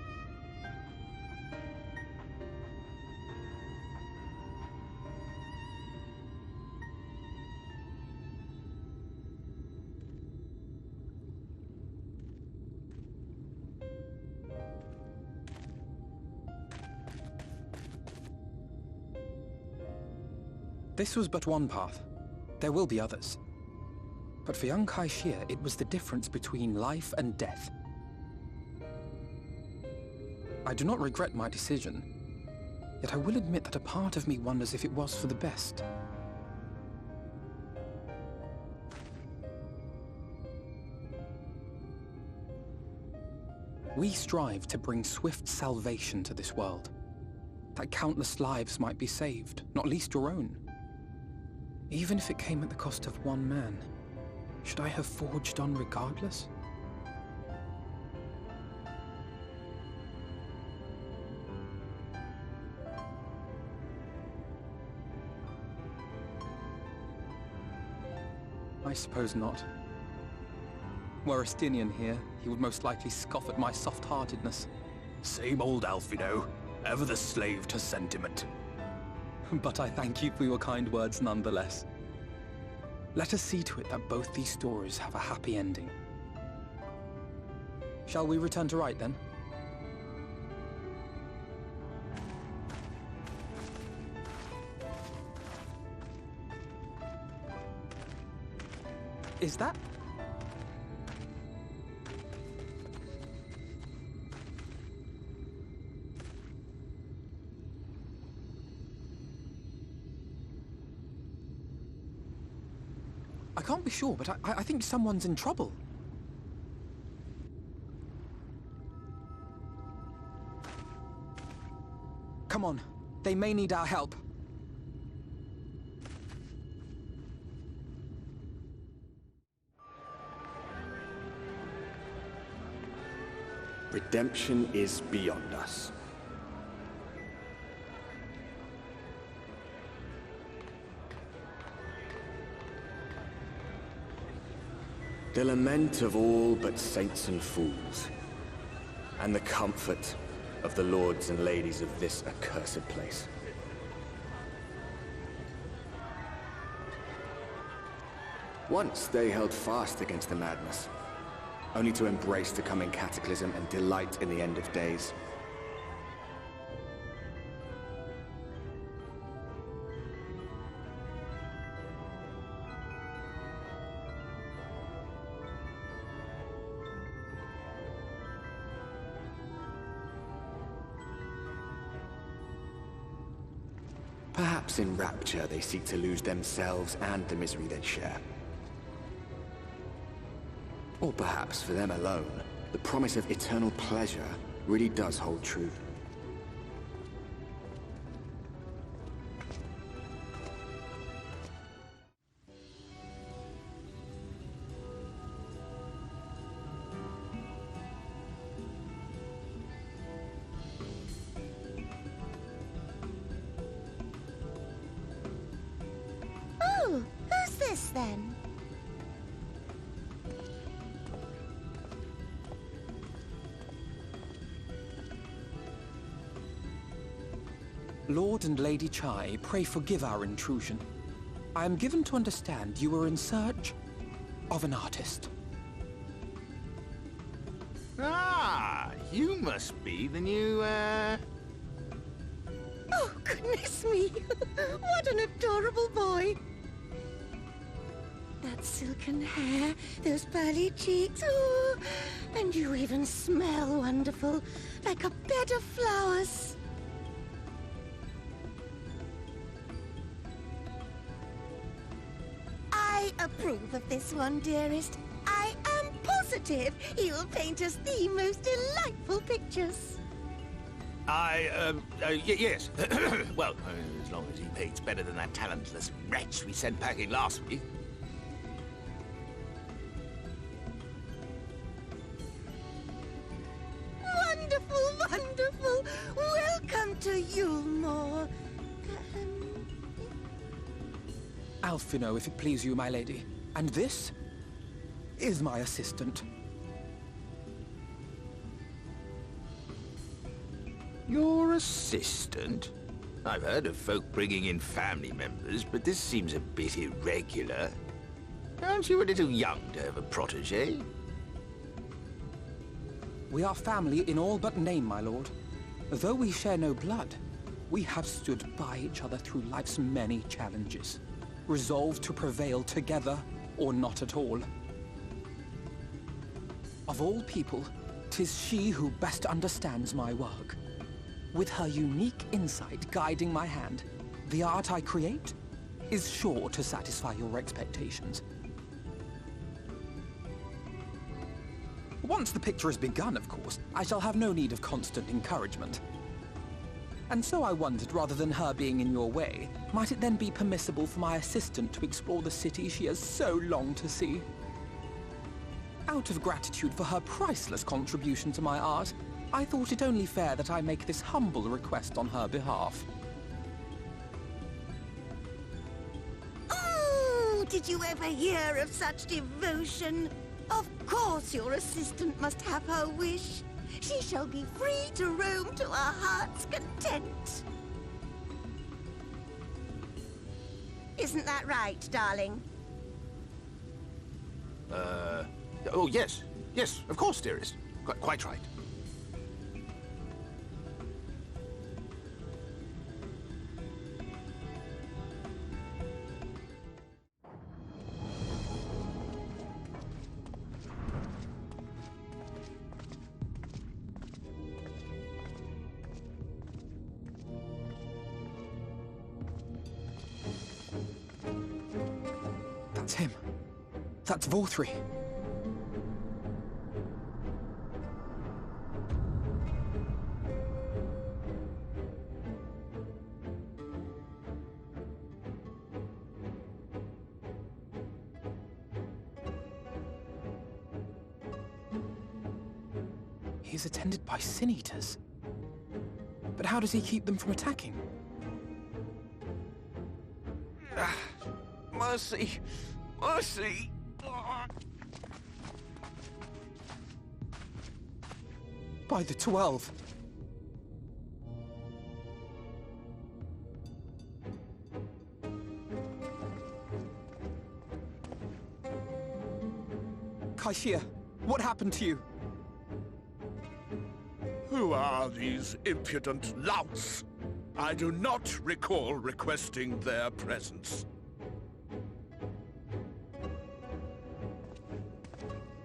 Speaker 14: This was but one path. There will be others. But for young Kai Shia, it was the difference between life and death. I do not regret my decision, yet I will admit that a part of me wonders if it was for the best. We strive to bring swift salvation to this world, that countless lives might be saved, not least your own. Even if it came at the cost of one man, should I have forged on regardless? I suppose not. Were Estinian here, he would most likely scoff at my soft-heartedness.
Speaker 6: Same old Alfino, ever the slave to sentiment.
Speaker 14: But I thank you for your kind words nonetheless. Let us see to it that both these stories have a happy ending. Shall we return to Wright then? Is that... I can't be sure, but I think someone's in trouble. Come on, they may need our help.
Speaker 8: Redemption is beyond us. The lament of all but saints and fools, and the comfort of the lords and ladies of this accursed place. Once they held fast against the madness, only to embrace the coming cataclysm and delight in the end of days. Perhaps in rapture they seek to lose themselves and the misery they share. Or perhaps for them alone, the promise of eternal pleasure really does hold true.
Speaker 15: Oh, who's this then?
Speaker 14: Lord and Lady Chai, pray forgive our intrusion. I am given to understand you were in search of an artist.
Speaker 16: Ah, you must be the new,
Speaker 15: Oh, goodness me! What an adorable boy! That silken hair, those pearly cheeks, oh, and you even smell wonderful, like a bed of flowers. I approve of this one, dearest. I am positive he'll paint us the most delightful pictures.
Speaker 16: Yes. Well, as long as he paints better than that talentless wretch we sent packing last week.
Speaker 15: Wonderful, wonderful! Welcome to Yulmore.
Speaker 14: Alfino, if it please you, my lady. And this is my assistant.
Speaker 16: Your assistant? I've heard of folk bringing in family members, but this seems a bit irregular. Aren't you a little young to have a protege?
Speaker 14: We are family in all but name, my lord. Though we share no blood, we have stood by each other through life's many challenges, resolved to prevail together or not at all. Of all people, 'tis she who best understands my work. With her unique insight guiding my hand, the art I create is sure to satisfy your expectations. Once the picture has begun, of course, I shall have no need of constant encouragement. And so I wondered, rather than her being in your way, might it then be permissible for my assistant to explore the city she has so longed to see? Out of gratitude for her priceless contribution to my art, I thought it only fair that I make this humble request on her behalf.
Speaker 15: Oh, did you ever hear of such devotion? Of course your assistant must have her wish. She shall be free to roam to her heart's content. Isn't that right, darling?
Speaker 16: Oh, yes. Yes, of course, dearest. Quite right.
Speaker 14: That's him. That's Vorthri. He's attended by sin eaters. But how does he keep them from attacking?
Speaker 2: Mercy! Mercy!
Speaker 14: By the 12. Kaishia, what happened to you?
Speaker 10: Who are these impudent louts? I do not recall requesting their presence.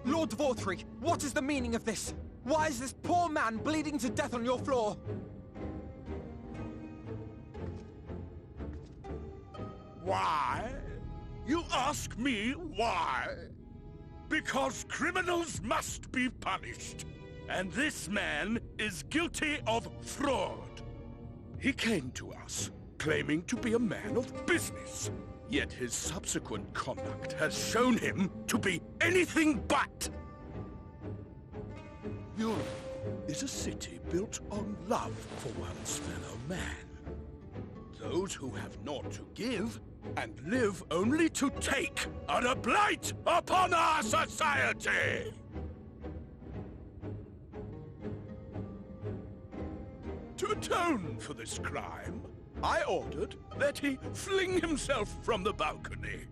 Speaker 14: Lord Vorthri, what is the meaning of this? Why is this poor man bleeding to death on your floor?
Speaker 10: Why? You ask me why? Because criminals must be punished. And this man is guilty of fraud. He came to us, claiming to be a man of business. Yet his subsequent conduct has shown him to be anything but. Europe is a city built on love for one's fellow man. Those who have naught to give and live only to take are a blight upon our society! To atone for this crime, I ordered that he fling himself from the balcony.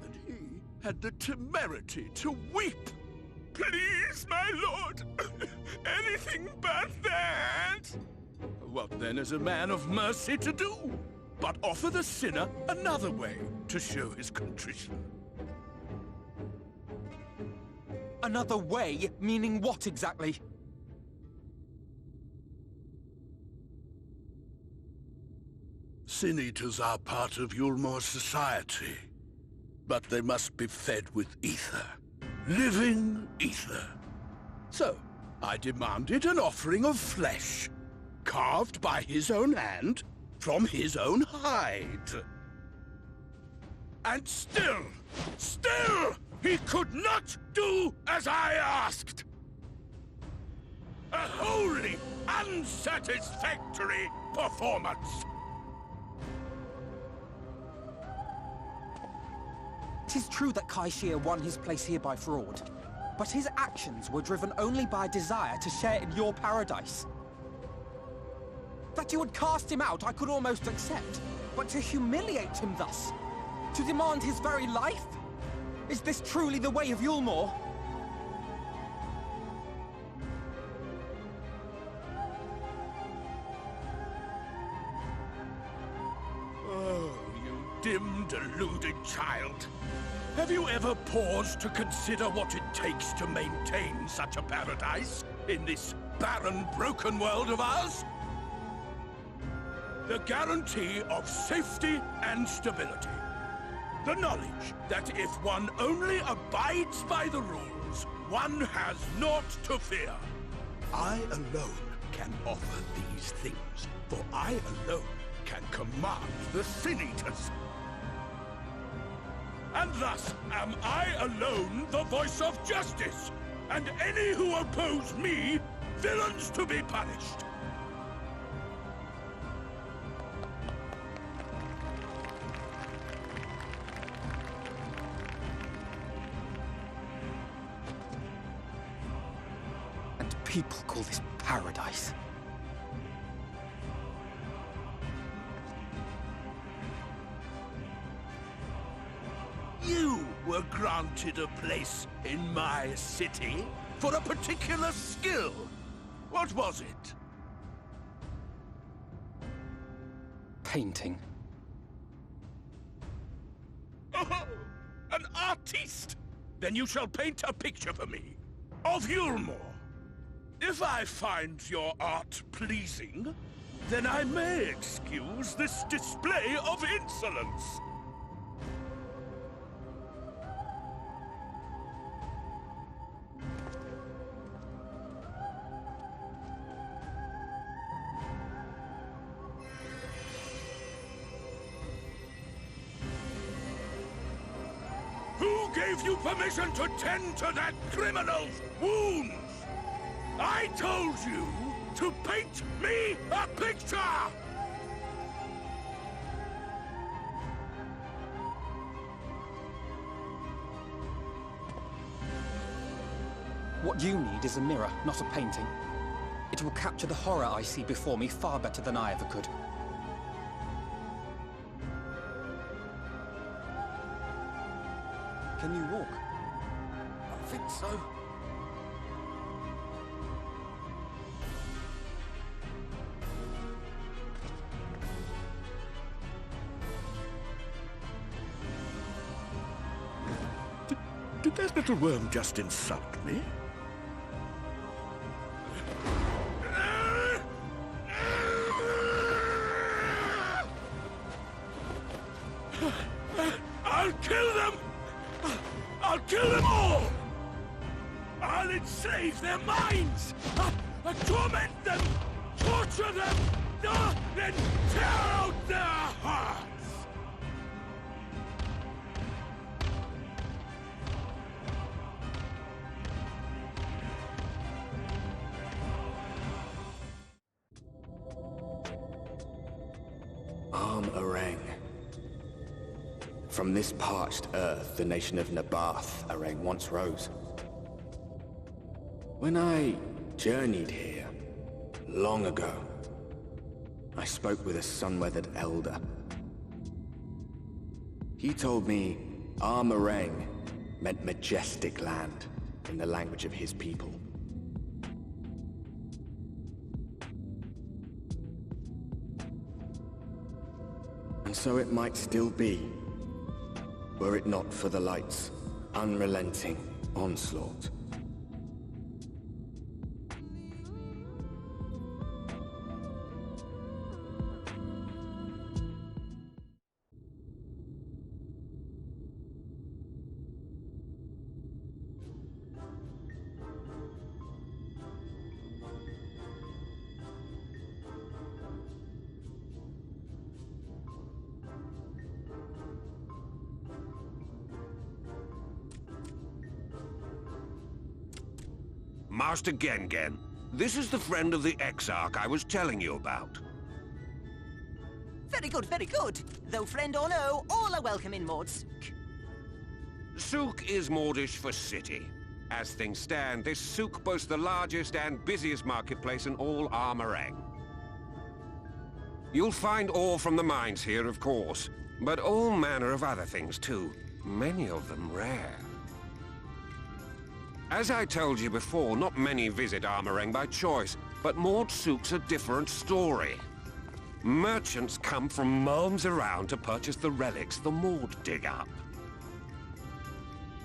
Speaker 10: And he had the temerity to weep. Please, my lord, anything but that. What then is a man of mercy to do? But offer the sinner another way to show his contrition.
Speaker 14: Another way? Meaning what exactly?
Speaker 10: Sin-eaters are part of Yulmor's society, but they must be fed with ether. Living ether. So, I demanded an offering of flesh, carved by his own hand, from his own hide. And still, he could not do as I asked. A wholly unsatisfactory performance.
Speaker 14: It is true that Kaishia won his place here by fraud. but his actions were driven only by a desire to share in your paradise. That you would cast him out, I could almost accept. But to humiliate him thus? To demand his very life? Is this truly the way of Yulmore?
Speaker 10: Oh, you dim, deluded child. Have you ever paused to consider what it takes to maintain such a paradise in this barren, broken world of ours? The guarantee of safety and stability. The knowledge that if one only abides by the rules, one has naught to fear. I alone can offer these things, for I alone can command the Sin Eaters. And thus am I alone the voice of justice, and any who oppose me, villains to be punished.
Speaker 14: And people call this paradise.
Speaker 10: You were granted a place in my city for a particular skill. What was it?
Speaker 14: Painting.
Speaker 10: Oh, an artiste! Then you shall paint a picture for me of Yulmore. If I find your art pleasing, then I may excuse this display of insolence. Who gave you permission to tend to that criminal's wounds? I told you to paint me a picture!
Speaker 14: What you need is a mirror, not a painting. It will capture the horror I see before me far better than I ever could. Can you walk?
Speaker 10: I think so. Did that little worm just insult me? I'll kill them! I'll kill them all! I'll enslave their minds! I'll torment them! Torture them! Then tear out their hearts!
Speaker 8: Arang. From this parched earth, the nation of Nabath, Arang once rose. When I journeyed here, long ago, I spoke with a sun-weathered elder. He told me Arang meant majestic land in the language of his people. And so it might still be, were it not for the light's unrelenting onslaught.
Speaker 2: Master Gengen, this is the friend of the Exarch I was telling you about.
Speaker 17: Very good, very good. Though friend or no, all are welcome in Mord's.
Speaker 2: Sook is Mordish for city. As things stand, this souk boasts the largest and busiest marketplace in all Armorang. You'll find ore from the mines here, of course, but all manner of other things too, many of them rare. As I told you before, not many visit Armorang by choice, but Maud Souk's a different story. Merchants come from miles around to purchase the relics the Maud dig up.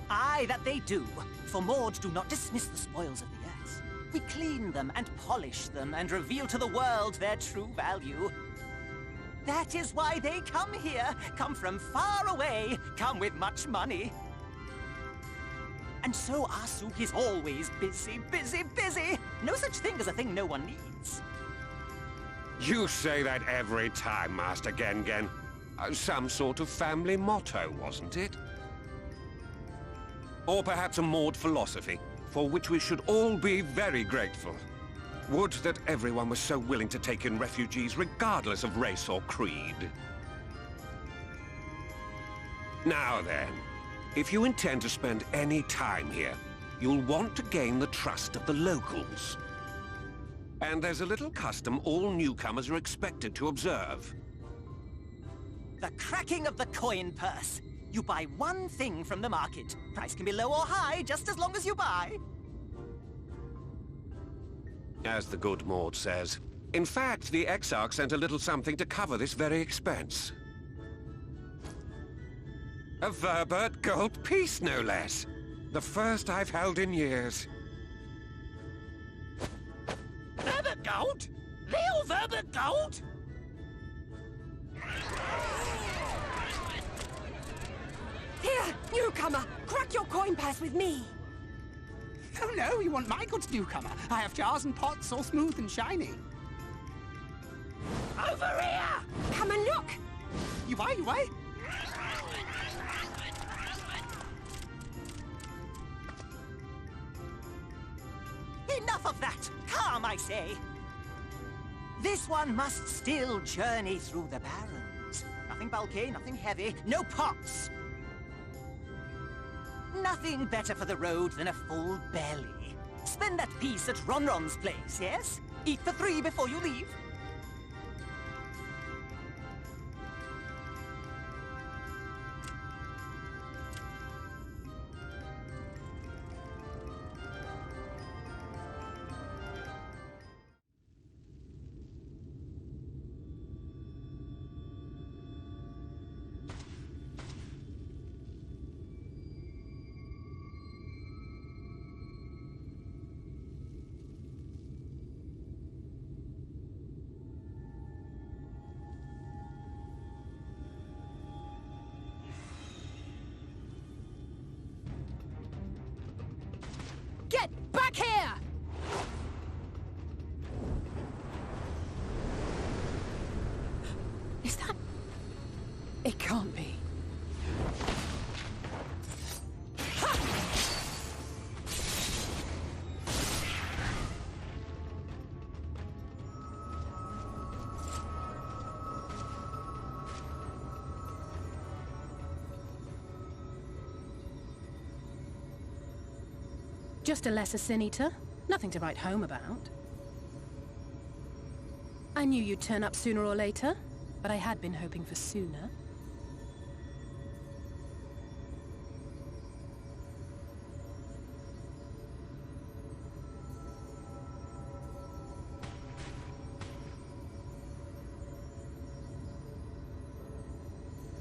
Speaker 17: Aye, that they do. For Maud do not dismiss the spoils of the earth. We clean them and polish them and reveal to the world their true value. That is why they come here, come from far away, come with much money. And so our souk is always busy, busy, busy. No such thing as a thing no one needs.
Speaker 2: You say that every time, Master Gengen. Some sort of family motto, wasn't it? Or perhaps a Maud philosophy, for which we should all be very grateful. Would that everyone was so willing to take in refugees regardless of race or creed. Now then, if you intend to spend any time here, you'll want to gain the trust of the locals. And there's a little custom all newcomers are expected to observe.
Speaker 17: The cracking of the coin purse. You buy one thing from the market. Price can be low or high, just as long as you buy.
Speaker 2: As the good Maud says. In fact, the Exarch sent a little something to cover this very expense. A Verbert gold piece, no less. The first I've held in years.
Speaker 17: Verbert gold? Real Verbert gold?
Speaker 7: Here, newcomer, crack your coin purse with me.
Speaker 18: Oh no, you want my goods, newcomer. I have jars and pots all smooth and shiny.
Speaker 17: Over here!
Speaker 7: Come and look!
Speaker 18: You buy, you buy.
Speaker 17: Enough of that! Calm, I say! This one must still journey through the barrens. Nothing bulky, nothing heavy, no pots! Nothing better for the road than a full belly. Spend that piece at Ronron's place, yes? Eat for 3 before you leave.
Speaker 11: Get back here!
Speaker 13: Is that... It can't be.
Speaker 19: Just a lesser sin eater. Nothing to write home about. I knew you'd turn up sooner or later, but I had been hoping for sooner.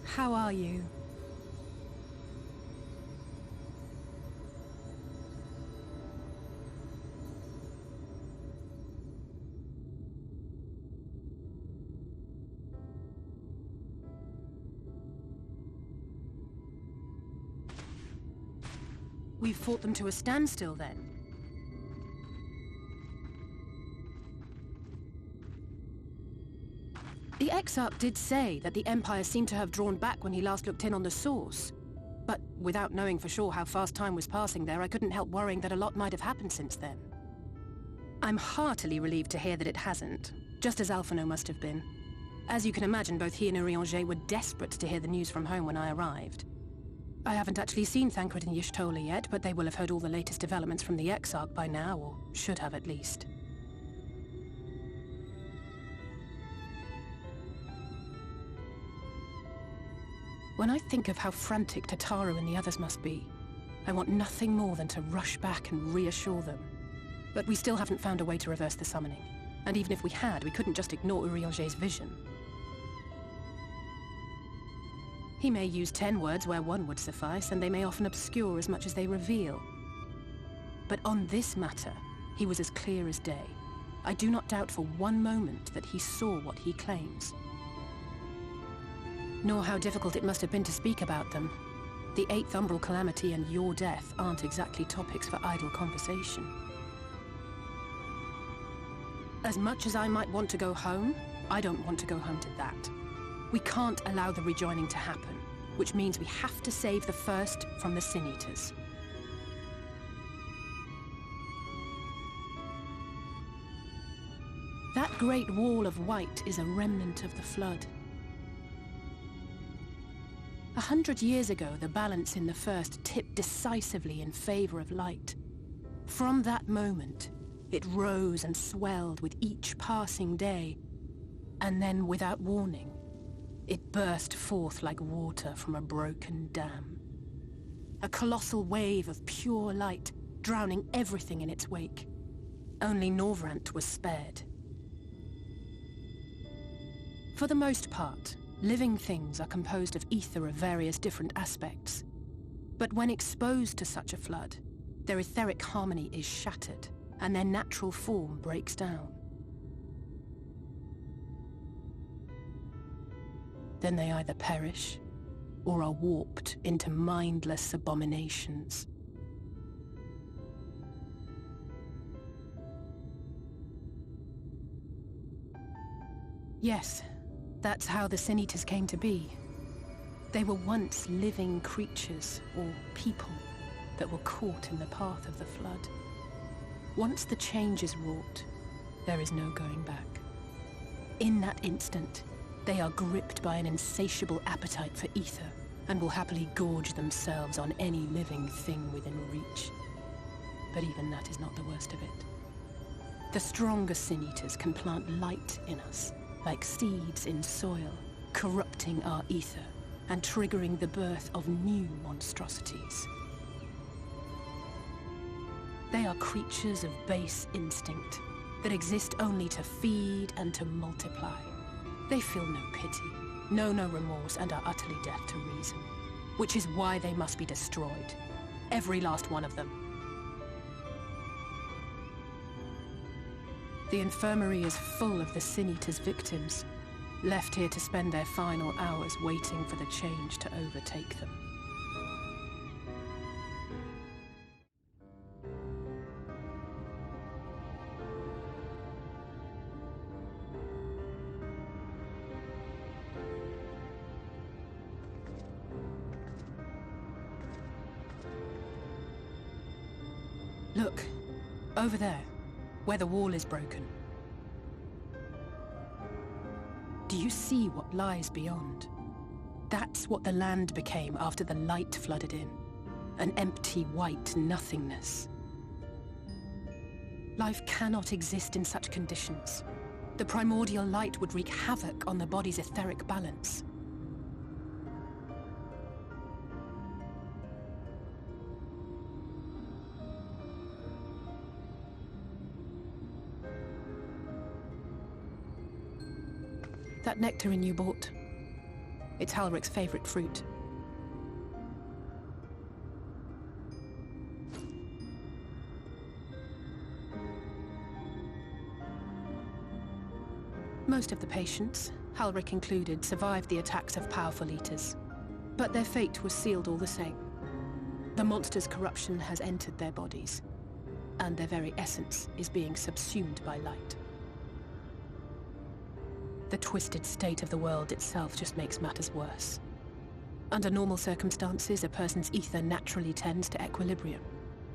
Speaker 19: How are you? We've fought them to a standstill, then. The Exarch did say that the Empire seemed to have drawn back when he last looked in on the source. But without knowing for sure how fast time was passing there, I couldn't help worrying that a lot might have happened since then. I'm heartily relieved to hear that it hasn't, just as Alphino must have been. As you can imagine, both he and Urianger were desperate to hear the news from home when I arrived. I haven't actually seen Thancred and Y'shtola yet, but they will have heard all the latest developments from the Exarch by now, or should have at least. When I think of how frantic Tataru and the others must be, I want nothing more than to rush back and reassure them. But we still haven't found a way to reverse the summoning. And even if we had, we couldn't just ignore Urianger's vision. He may use 10 words where 1 would suffice, and they may often obscure as much as they reveal. But on this matter, he was as clear as day. I do not doubt for one moment that he saw what he claims. Nor how difficult it must have been to speak about them. The 8th Umbral Calamity and your death aren't exactly topics for idle conversation. As much as I might want to go home, I don't want to go home to that. We can't allow the rejoining to happen, which means we have to save the first from the Sin Eaters. That great wall of white is a remnant of the Flood. 100 years ago, the balance in the First tipped decisively in favor of light. From that moment, it rose and swelled with each passing day, and then, without warning, it burst forth like water from a broken dam. A colossal wave of pure light, drowning everything in its wake. Only Norvrant was spared. For the most part, living things are composed of ether of various different aspects. But when exposed to such a flood, their etheric harmony is shattered, and their natural form breaks down. Then they either perish, or are warped into mindless abominations. Yes, that's how the Sin Eaters came to be. They were once living creatures, or people, that were caught in the path of the Flood. Once the change is wrought, there is no going back. In that instant, they are gripped by an insatiable appetite for ether, and will happily gorge themselves on any living thing within reach. But even that is not the worst of it. The stronger Sin Eaters can plant light in us, like seeds in soil, corrupting our ether, and triggering the birth of new monstrosities. They are creatures of base instinct, that exist only to feed and to multiply. They feel no pity, know no remorse, and are utterly deaf to reason. Which is why they must be destroyed. Every last one of them. The infirmary is full of the Sin Eaters' victims, left here to spend their final hours waiting for the change to overtake them. Look, over there, where the wall is broken. Do you see what lies beyond? That's what the land became after the light flooded in. An empty white nothingness. Life cannot exist in such conditions. The primordial light would wreak havoc on the body's etheric balance. That nectarine you bought. It's Halric's favorite fruit. Most of the patients, Halric included, survived the attacks of powerful eaters. But their fate was sealed all the same. The monster's corruption has entered their bodies, and their very essence is being subsumed by light. The twisted state of the world itself just makes matters worse. Under normal circumstances, a person's ether naturally tends to equilibrium.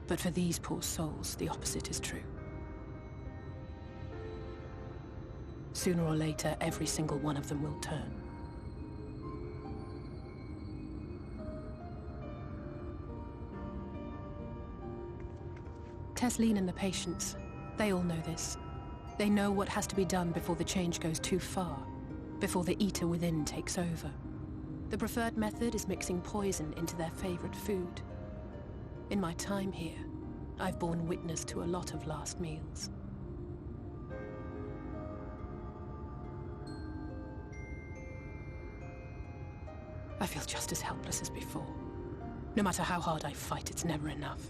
Speaker 19: But for these poor souls, the opposite is true. Sooner or later, every single one of them will turn. Tesleen and the patients, they all know this. They know what has to be done before the change goes too far, before the eater within takes over. The preferred method is mixing poison into their favorite food. In my time here, I've borne witness to a lot of last meals. I feel just as helpless as before. No matter how hard I fight, it's never enough.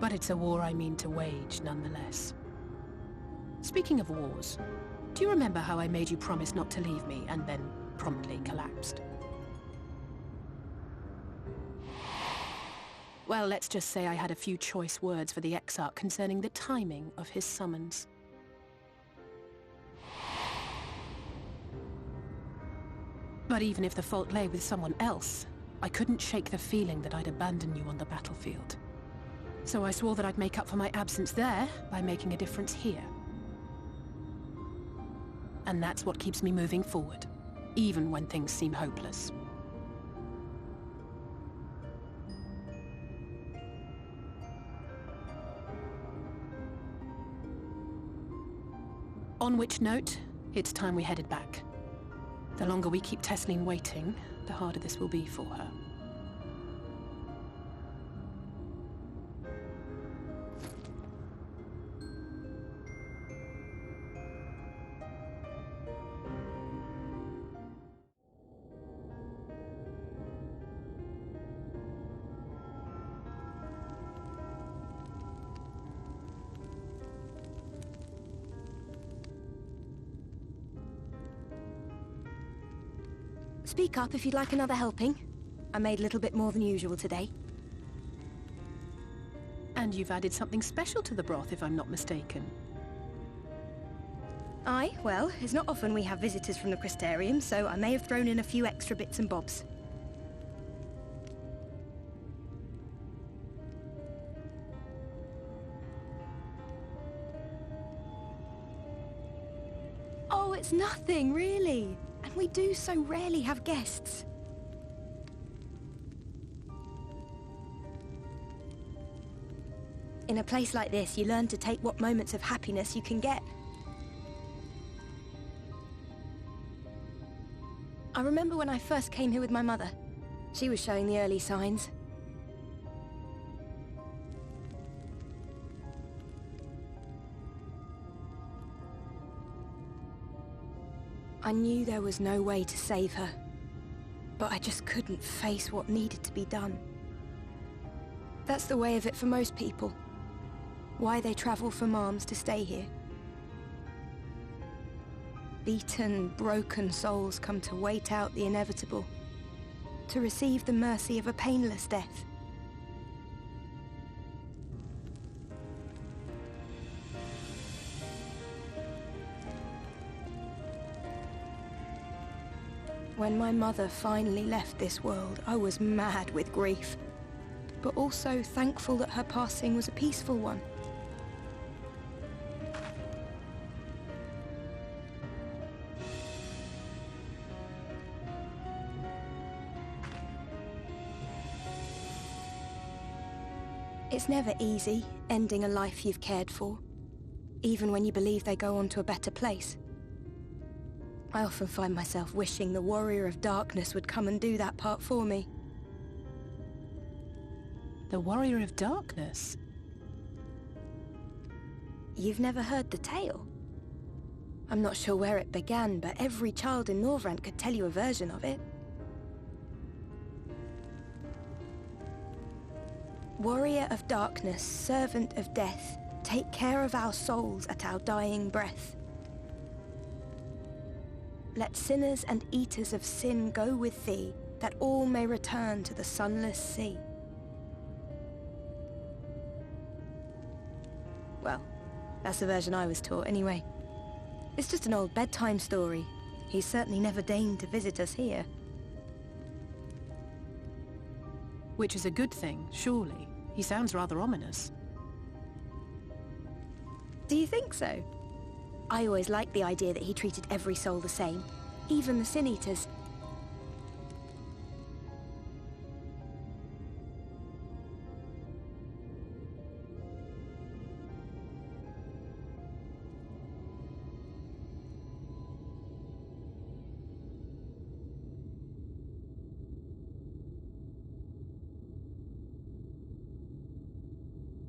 Speaker 19: But it's a war I mean to wage, nonetheless. Speaking of wars, do you remember how I made you promise not to leave me and then promptly collapsed? Well, let's just say I had a few choice words for the Exarch concerning the timing of his summons. But even if the fault lay with someone else, I couldn't shake the feeling that I'd abandon you on the battlefield. So I swore that I'd make up for my absence there by making a difference here. And that's what keeps me moving forward, even when things seem hopeless. On which note, it's time we headed back. The longer we keep Tesleen waiting, the harder this will be for her.
Speaker 1: Speak up if you'd like another helping. I made a little bit more than usual today.
Speaker 19: And you've added something special to the broth, if I'm not mistaken.
Speaker 1: Aye, well, it's not often we have visitors from the Crystarium, so I may have thrown in a few extra bits and bobs. Oh, it's nothing, really. And we do so rarely have guests. In a place like this, you learn to take what moments of happiness you can get. I remember when I first came here with my mother. She was showing the early signs. I knew there was no way to save her, but I just couldn't face what needed to be done. That's the way of it for most people. Why they travel from arms to stay here. Beaten, broken souls come to wait out the inevitable, to receive the mercy of a painless death. When my mother finally left this world, I was mad with grief, but also thankful that her passing was a peaceful one. It's never easy, ending a life you've cared for, even when you believe they go on to a better place. I often find myself wishing the Warrior of Darkness would come and do that part for me.
Speaker 19: The Warrior of Darkness?
Speaker 1: You've never heard the tale? I'm not sure where it began, but every child in Norvrant could tell you a version of it. Warrior of Darkness, servant of death, take care of our souls at our dying breath. Let sinners and eaters of sin go with thee, that all may return to the sunless sea. Well, that's the version I was taught anyway. It's just an old bedtime story. He's certainly never deigned to visit us here.
Speaker 19: Which is a good thing, surely. He sounds rather ominous.
Speaker 1: Do you think so? I always liked the idea that he treated every soul the same, even the Sin-Eaters.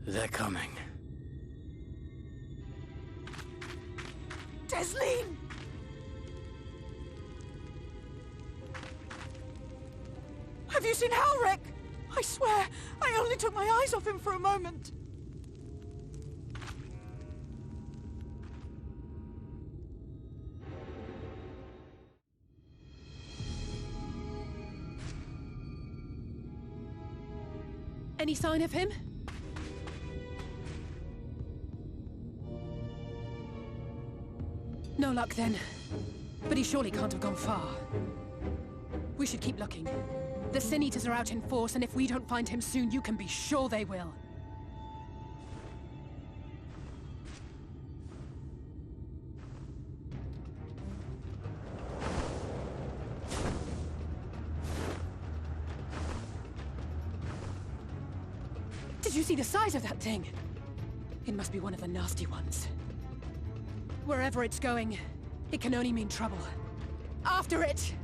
Speaker 8: They're coming.
Speaker 13: Desleen! Have you seen Halric? I swear, I only took my eyes off him for a moment.
Speaker 19: Any sign of him? No luck then. But he surely can't have gone far. We should keep looking. The Sin Eaters are out in force, and if we don't find him soon, you can be sure they will. Did you see the size of that thing? It must be one of the nasty ones. Wherever it's going, it can only mean trouble. After it!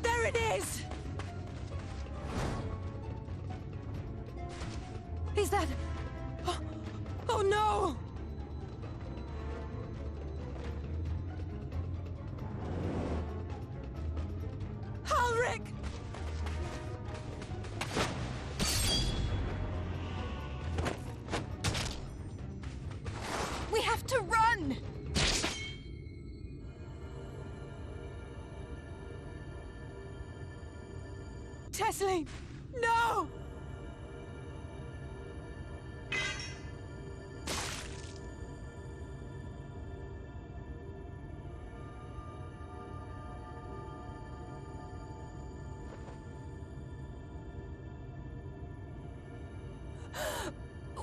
Speaker 13: There it is! Is that... Oh no! Halric! We have to run! Tesleen! No!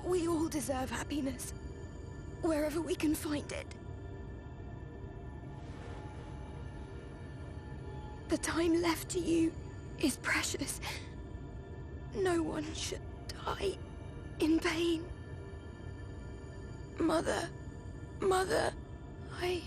Speaker 1: We all deserve happiness, wherever we can find it. The time left to you is precious. No one should die in vain. Mother, I...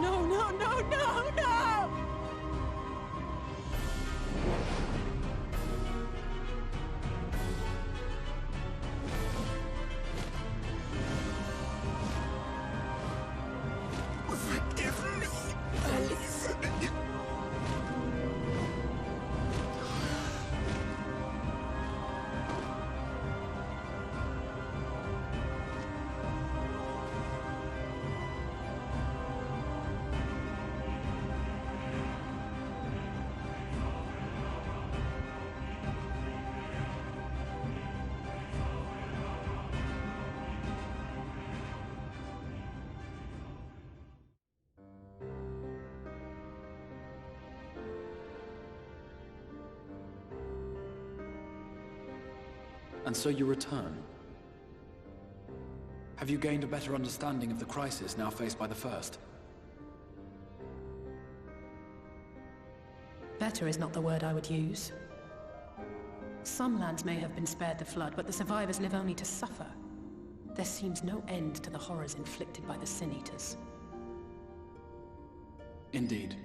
Speaker 13: No!
Speaker 10: Forgive me, Alice.
Speaker 12: And so you return. Have you gained a better understanding of the crisis now faced by the First?
Speaker 19: Better is not the word I would use. Some lands may have been spared the flood, but the survivors live only to suffer. There seems no end to the horrors inflicted by the Sin Eaters.
Speaker 12: Indeed.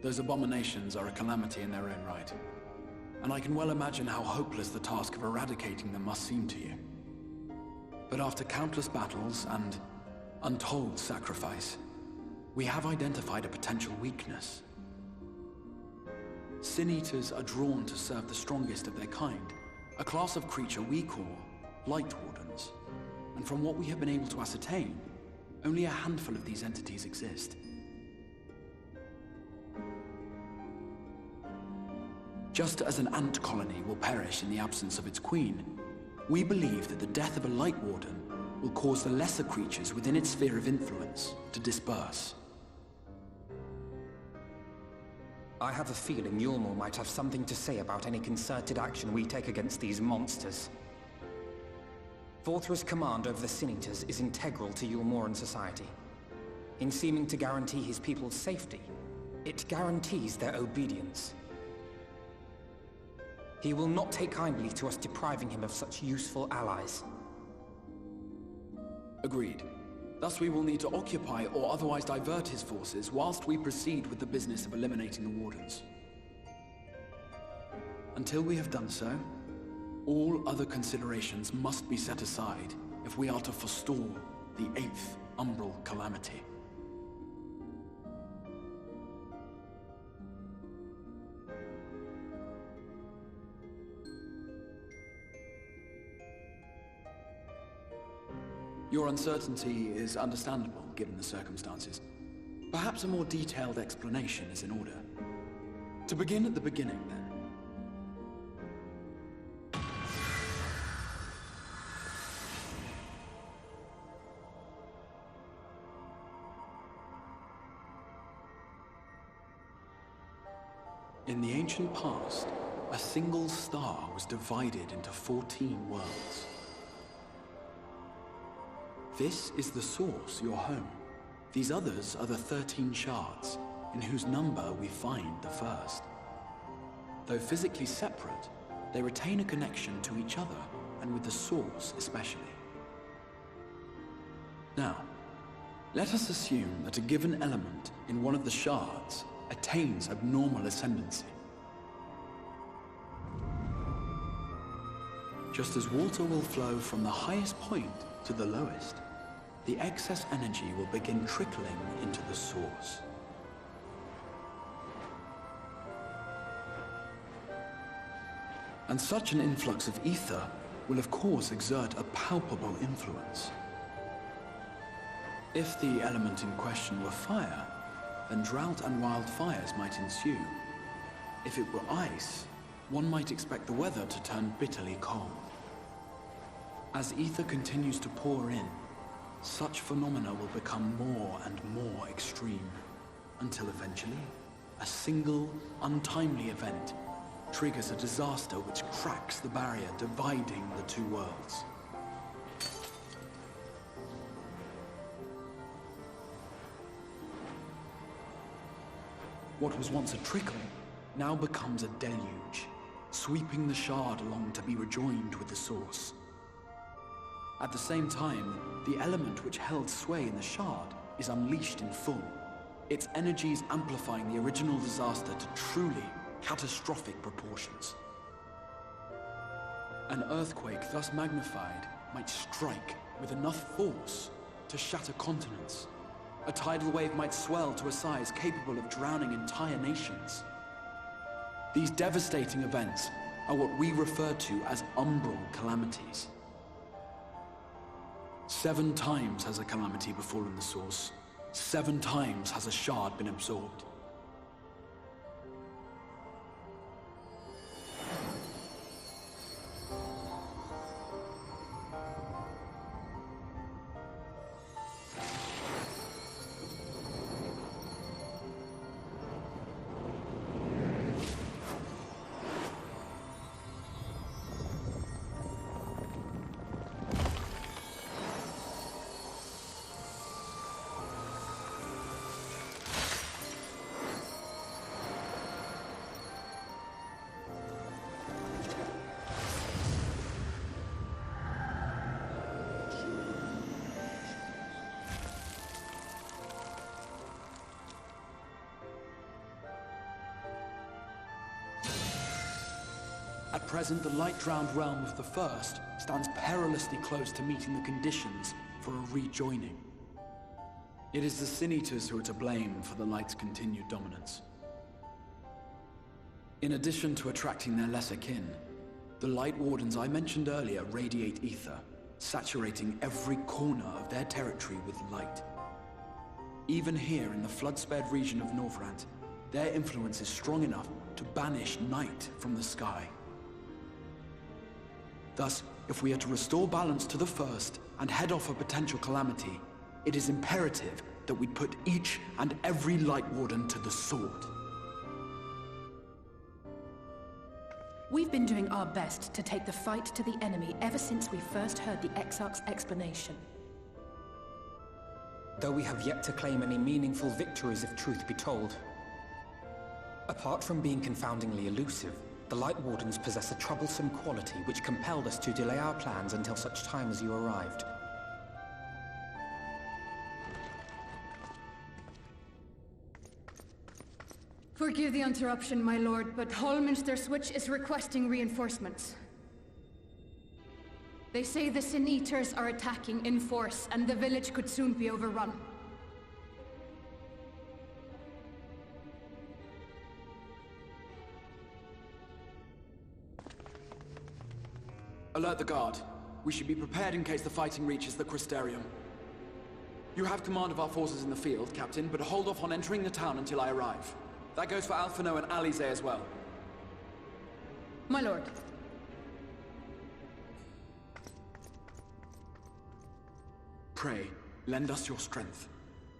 Speaker 12: Those abominations are a calamity in their own right. And I can well imagine how hopeless the task of eradicating them must seem to you. But after countless battles and untold sacrifice, we have identified a potential weakness. Sin Eaters are drawn to serve the strongest of their kind, a class of creature we call Light Wardens. And from what we have been able to ascertain, only a handful of these entities exist. Just as an ant colony will perish in the absence of its queen, we believe that the death of a Light Warden will cause the lesser creatures within its sphere of influence to disperse.
Speaker 14: I have a feeling Yulmore might have something to say about any concerted action we take against these monsters. Vorthra's command over the Sin Eaters is integral to Yulmoran society. In seeming to guarantee his people's safety, it guarantees their obedience. He will not take kindly to us depriving him of such useful allies.
Speaker 12: Agreed. Thus we will need to occupy or otherwise divert his forces whilst we proceed with the business of eliminating the Wardens. Until we have done so, all other considerations must be set aside if we are to forestall the 8th Umbral Calamity. Your uncertainty is understandable, given the circumstances. Perhaps a more detailed explanation is in order. To begin at the beginning, then. In the ancient past, a single star was divided into 14 worlds. This is the source, your home. These others are the 13 shards, in whose number we find the first. Though physically separate, they retain a connection to each other, and with the source especially. Now, let us assume that a given element in one of the shards attains abnormal ascendancy. Just as water will flow from the highest point to the lowest, the excess energy will begin trickling into the source. And such an influx of ether will of course exert a palpable influence. If the element in question were fire, then drought and wildfires might ensue. If it were ice, one might expect the weather to turn bitterly cold. As ether continues to pour in, such phenomena will become more and more extreme, until eventually, a single, untimely event triggers a disaster which cracks the barrier dividing the two worlds. What was once a trickle now becomes a deluge, sweeping the shard along to be rejoined with the source. At the same time, the element which held sway in the shard is unleashed in full, its energies amplifying the original disaster to truly catastrophic proportions. An earthquake thus magnified might strike with enough force to shatter continents. A tidal wave might swell to a size capable of drowning entire nations. These devastating events are what we refer to as umbral calamities. 7 times has a calamity befallen the source. 7 times has a shard been absorbed. present, the light-drowned realm of the First stands perilously close to meeting the conditions for a rejoining. It is the Sin Eaters who are to blame for the Light's continued dominance. In addition to attracting their lesser kin, the Light Wardens I mentioned earlier radiate ether, saturating every corner of their territory with light. Even here in the flood-spared region of Norvrant, their influence is strong enough to banish night from the sky. Thus, if we are to restore balance to the First and head off a potential calamity, it is imperative that we put each and every Light Warden to the sword.
Speaker 19: We've been doing our best to take the fight to the enemy ever since we first heard the Exarch's explanation.
Speaker 14: Though we have yet to claim any meaningful victories if truth be told. Apart from being confoundingly elusive, the Light Wardens possess a troublesome quality which compelled us to delay our plans until such time as you arrived.
Speaker 11: Forgive the interruption, my lord, but Hallminster Switch is requesting reinforcements. They say the Sin Eaters are attacking in force, and the village could soon be overrun.
Speaker 12: Alert the guard. We should be prepared in case the fighting reaches the Crystarium. You have command of our forces in the field, Captain, but hold off on entering the town until I arrive. That goes for Alphino and Alize as well.
Speaker 11: My lord.
Speaker 12: Pray, lend us your strength.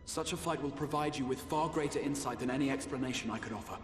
Speaker 12: Such a fight will provide you with far greater insight than any explanation I could offer.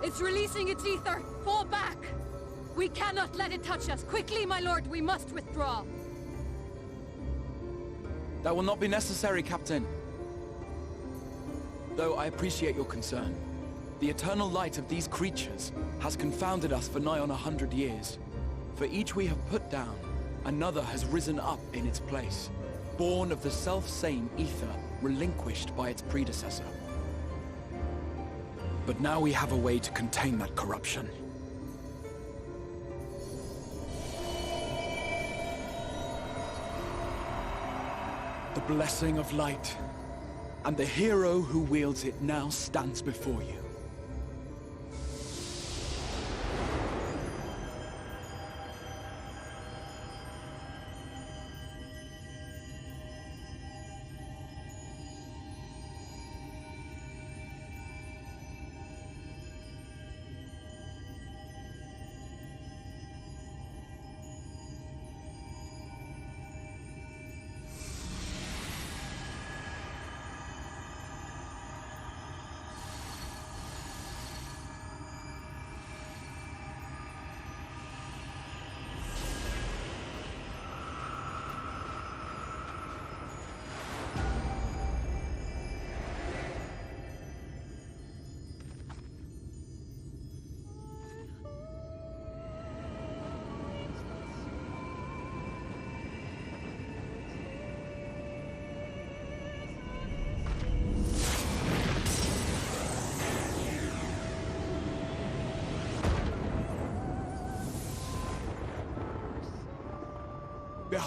Speaker 11: It's releasing its ether! Fall back! We cannot let it touch us! Quickly, my lord, we must withdraw!
Speaker 12: That will not be necessary, Captain. Though I appreciate your concern. The eternal light of these creatures has confounded us for nigh on 100 years. For each we have put down, another has risen up in its place, born of the self-same ether relinquished by its predecessor. But now we have a way to contain that corruption. The blessing of light, and the hero who wields it now stands before you.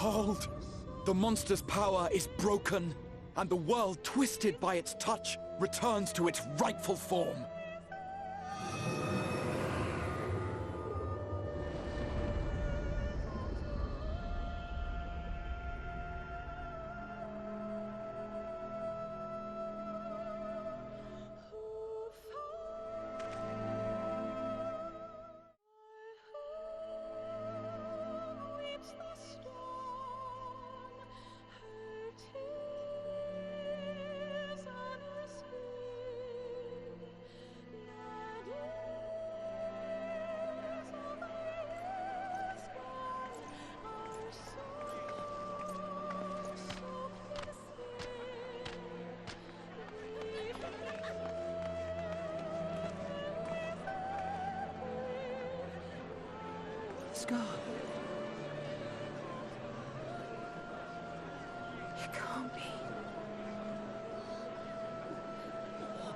Speaker 12: Behold! The monster's power is broken, and the world, twisted by its touch, returns to its rightful form.
Speaker 19: Scar. It can't be.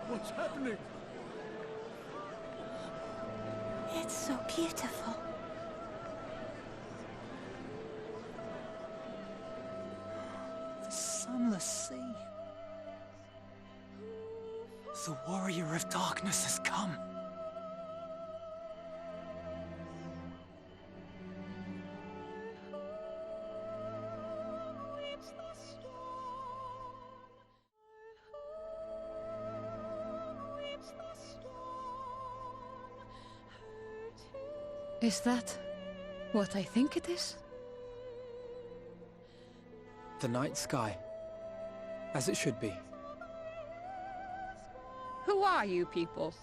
Speaker 10: What's happening?
Speaker 15: It's so beautiful.
Speaker 17: The sunless sea. The warrior of darkness has come.
Speaker 11: Is that what I think it is?
Speaker 14: The night sky. As it should be.
Speaker 11: Who are you people?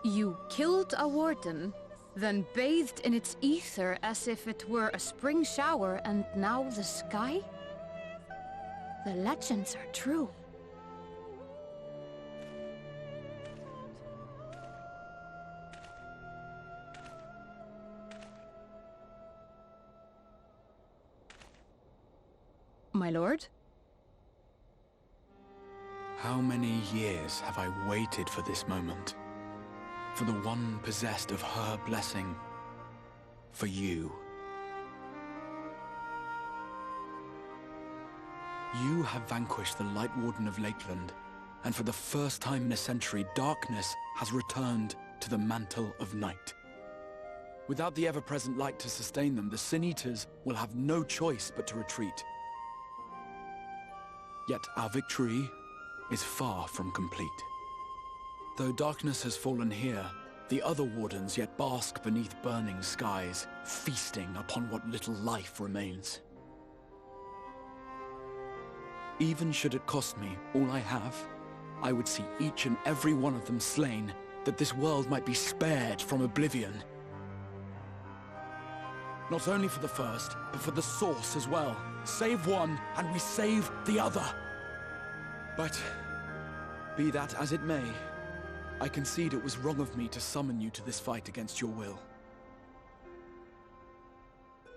Speaker 11: You killed a warden, then bathed in its ether as if it were a spring shower, and now the sky? The legends are true. My lord?
Speaker 12: How many years have I waited for this moment? For the one possessed of her blessing. For you. You have vanquished the Light Warden of Lakeland, and for the first time in a century, darkness has returned to the mantle of night. Without the ever-present light to sustain them, the Sin Eaters will have no choice but to retreat. Yet our victory is far from complete. Though darkness has fallen here, the other wardens yet bask beneath burning skies, feasting upon what little life remains. Even should it cost me all I have, I would see each and every one of them slain, that this world might be spared from oblivion. Not only for the first, but for the source as well. Save one, and we save the other. But, be that as it may, I concede it was wrong of me to summon you to this fight against your will.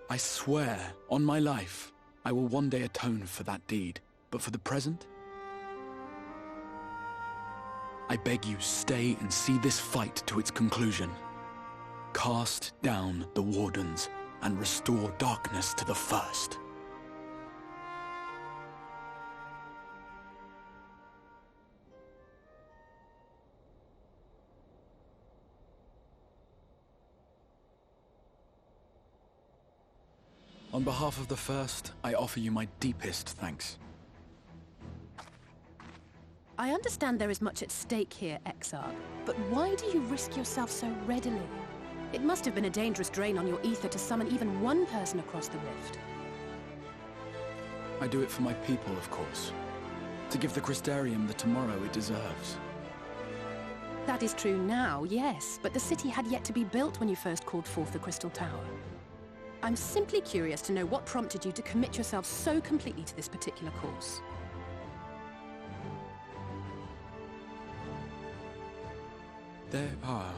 Speaker 12: I swear, on my life, I will one day atone for that deed, but for the present, I beg you stay and see this fight to its conclusion. Cast down the wardens and restore darkness to the first. On behalf of the first, I offer you my deepest thanks.
Speaker 19: I understand there is much at stake here, Exarch, but why do you risk yourself so readily? It must have been a dangerous drain on your ether to summon even one person across the rift.
Speaker 12: I do it for my people, of course. To give the Crystarium the tomorrow it deserves.
Speaker 19: That is true now, yes, but the city had yet to be built when you first called forth the Crystal Tower. I'm simply curious to know what prompted you to commit yourself so completely to this particular course.
Speaker 12: There are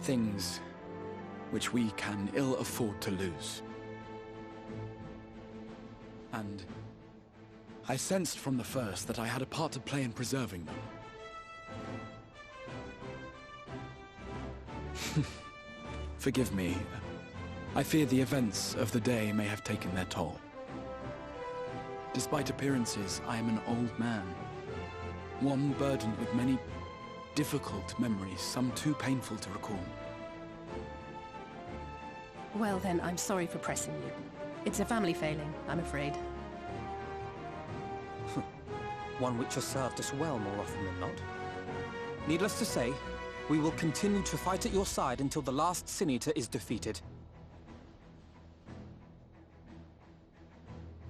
Speaker 12: things which we can ill afford to lose. And I sensed from the first that I had a part to play in preserving them. Forgive me. I fear the events of the day may have taken their toll. Despite appearances, I am an old man. One burdened with many difficult memories, some too painful to recall.
Speaker 19: Well then, I'm sorry for pressing you. It's a family failing, I'm afraid.
Speaker 14: One which has served us well more often than not. Needless to say, we will continue to fight at your side until the last Sin Eater is defeated.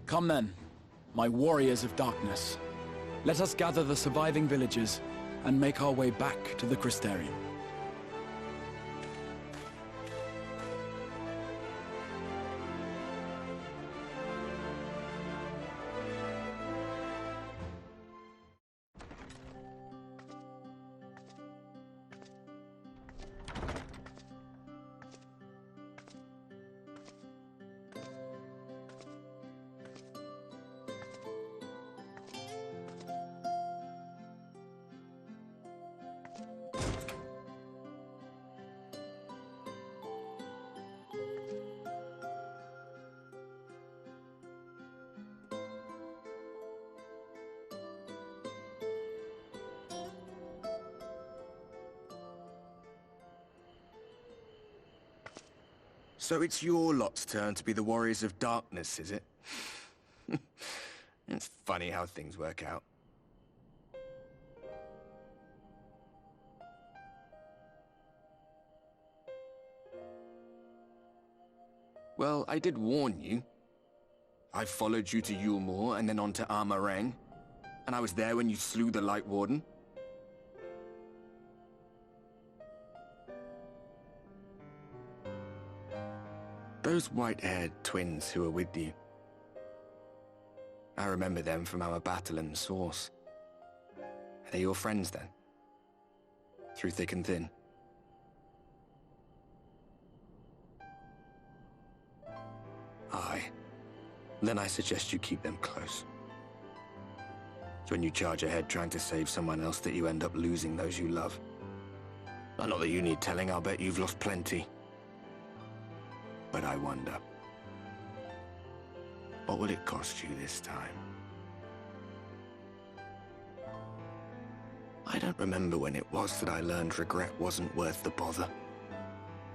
Speaker 12: Come then, my warriors of darkness. Let us gather the surviving villagers and make our way back to the Crystarium.
Speaker 8: So it's your lot's turn to be the Warriors of Darkness, is it? It's funny how things work out. Well, I did warn you. I followed you to Yulmore and then on to Armarang, and I was there when you slew the Light Warden. Those white-haired twins who were with you. I remember them from our battle in the Source. Are they your friends then? Through thick and thin? Aye. Then I suggest you keep them close. It's when you charge ahead trying to save someone else that you end up losing those you love. Not that you need telling, I'll bet you've lost plenty. But I wonder, what will it cost you this time? I don't remember when it was that I learned regret wasn't worth the bother.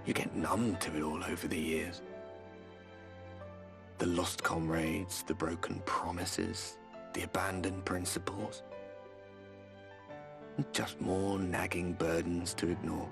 Speaker 8: You get numb to it all over the years. The lost comrades, the broken promises, the abandoned principles. Just more nagging burdens to ignore.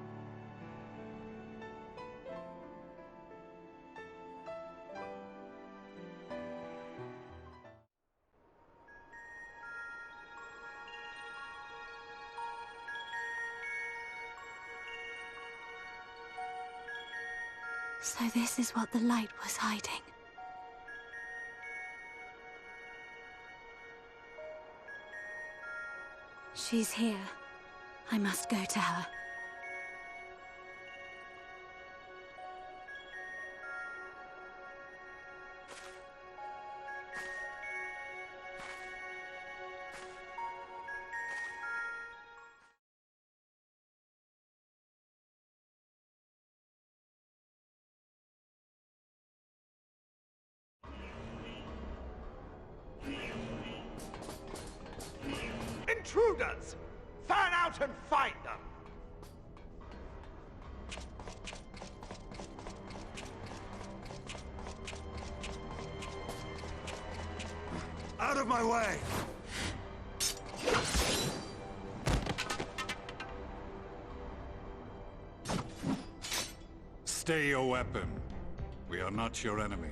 Speaker 20: So this is what the light was hiding. She's here. I must go to her.
Speaker 10: Intruders! Fan out and find them! Out of my way!
Speaker 21: Stay your weapon. We are not your enemy.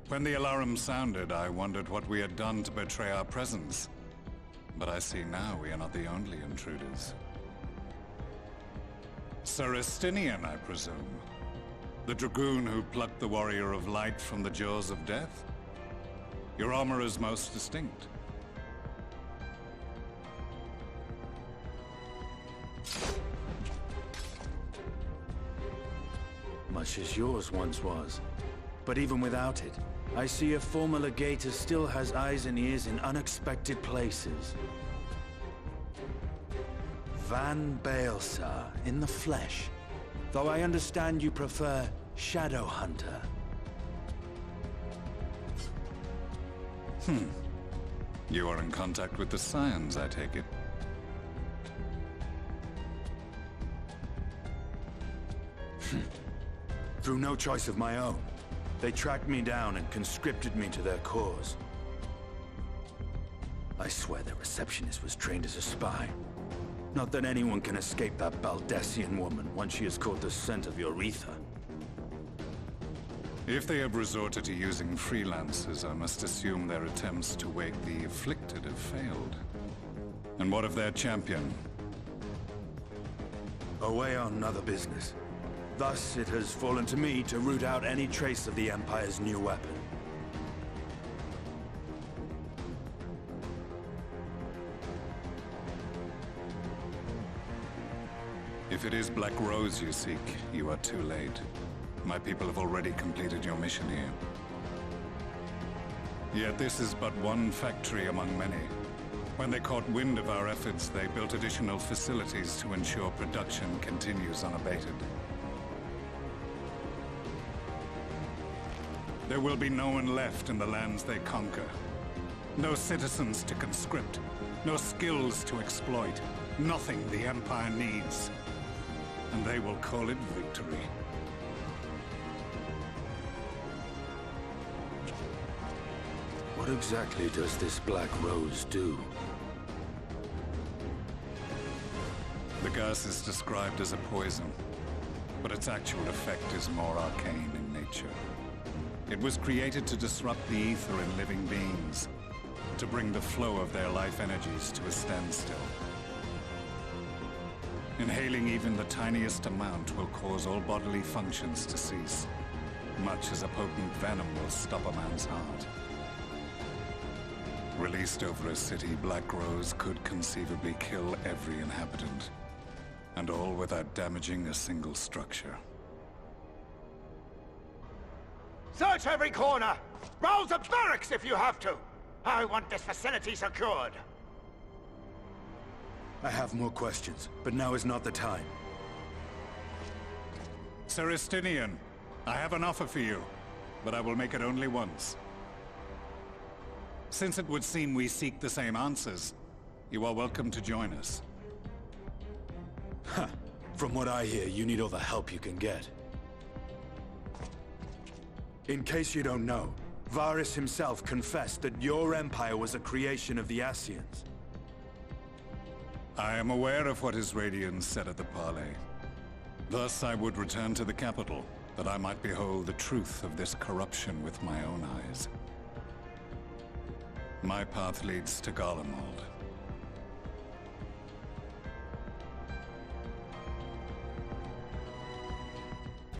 Speaker 21: When the alarm sounded, I wondered what we had done to betray our presence. But I see now we are not the only intruders. Sir Estinian, I presume. The dragoon who plucked the Warrior of Light from the jaws of death? Your armor is most distinct.
Speaker 22: Much as yours once was. But even without it,
Speaker 3: I see a former legator still has eyes and ears in unexpected places. Van Baelsar, in the flesh. Though I understand you prefer Shadow Hunter.
Speaker 21: You are in contact with the Scions, I take it.
Speaker 3: Through no choice of my own. They tracked me down and conscripted me to their cause. I swear their receptionist was trained as a spy. Not that anyone can escape that Baldessian woman once she has caught the scent of your ether.
Speaker 21: If they have resorted to using freelancers, I must assume their attempts to wake the afflicted have failed. And what of their champion?
Speaker 3: Away on other business. Thus, it has fallen to me to root out any trace of the Empire's new weapon.
Speaker 21: If it is Black Rose you seek, you are too late. My people have already completed your mission here. Yet this is but one factory among many. When they caught wind of our efforts, they built additional facilities to ensure production continues unabated. There will be no one left in the lands they conquer. No citizens to conscript. No skills to exploit. Nothing the Empire needs. And they will call it victory.
Speaker 3: What exactly does this Black Rose do?
Speaker 21: The gas is described as a poison, but its actual effect is more arcane in nature. It was created to disrupt the ether in living beings, to bring the flow of their life energies to a standstill. Inhaling even the tiniest amount will cause all bodily functions to cease, much as a potent venom will stop a man's heart. Released over a city, Black Rose could conceivably kill every inhabitant, and all without damaging a single structure.
Speaker 10: Search every corner! Rouse the barracks if you have to! I want this facility secured!
Speaker 3: I have more questions, but now is not the time.
Speaker 21: Sir Estinian, I have an offer for you, but I will make it only once. Since it would seem we seek the same answers, you are welcome to join us.
Speaker 3: Huh. From what I hear, you need all the help you can get. In case you don't know, Varys himself confessed that your empire was a creation of the Ascians.
Speaker 21: I am aware of what his Radiance said at the parley. Thus I would return to the capital, that I might behold the truth of this corruption with my own eyes. My path leads to Garlemald.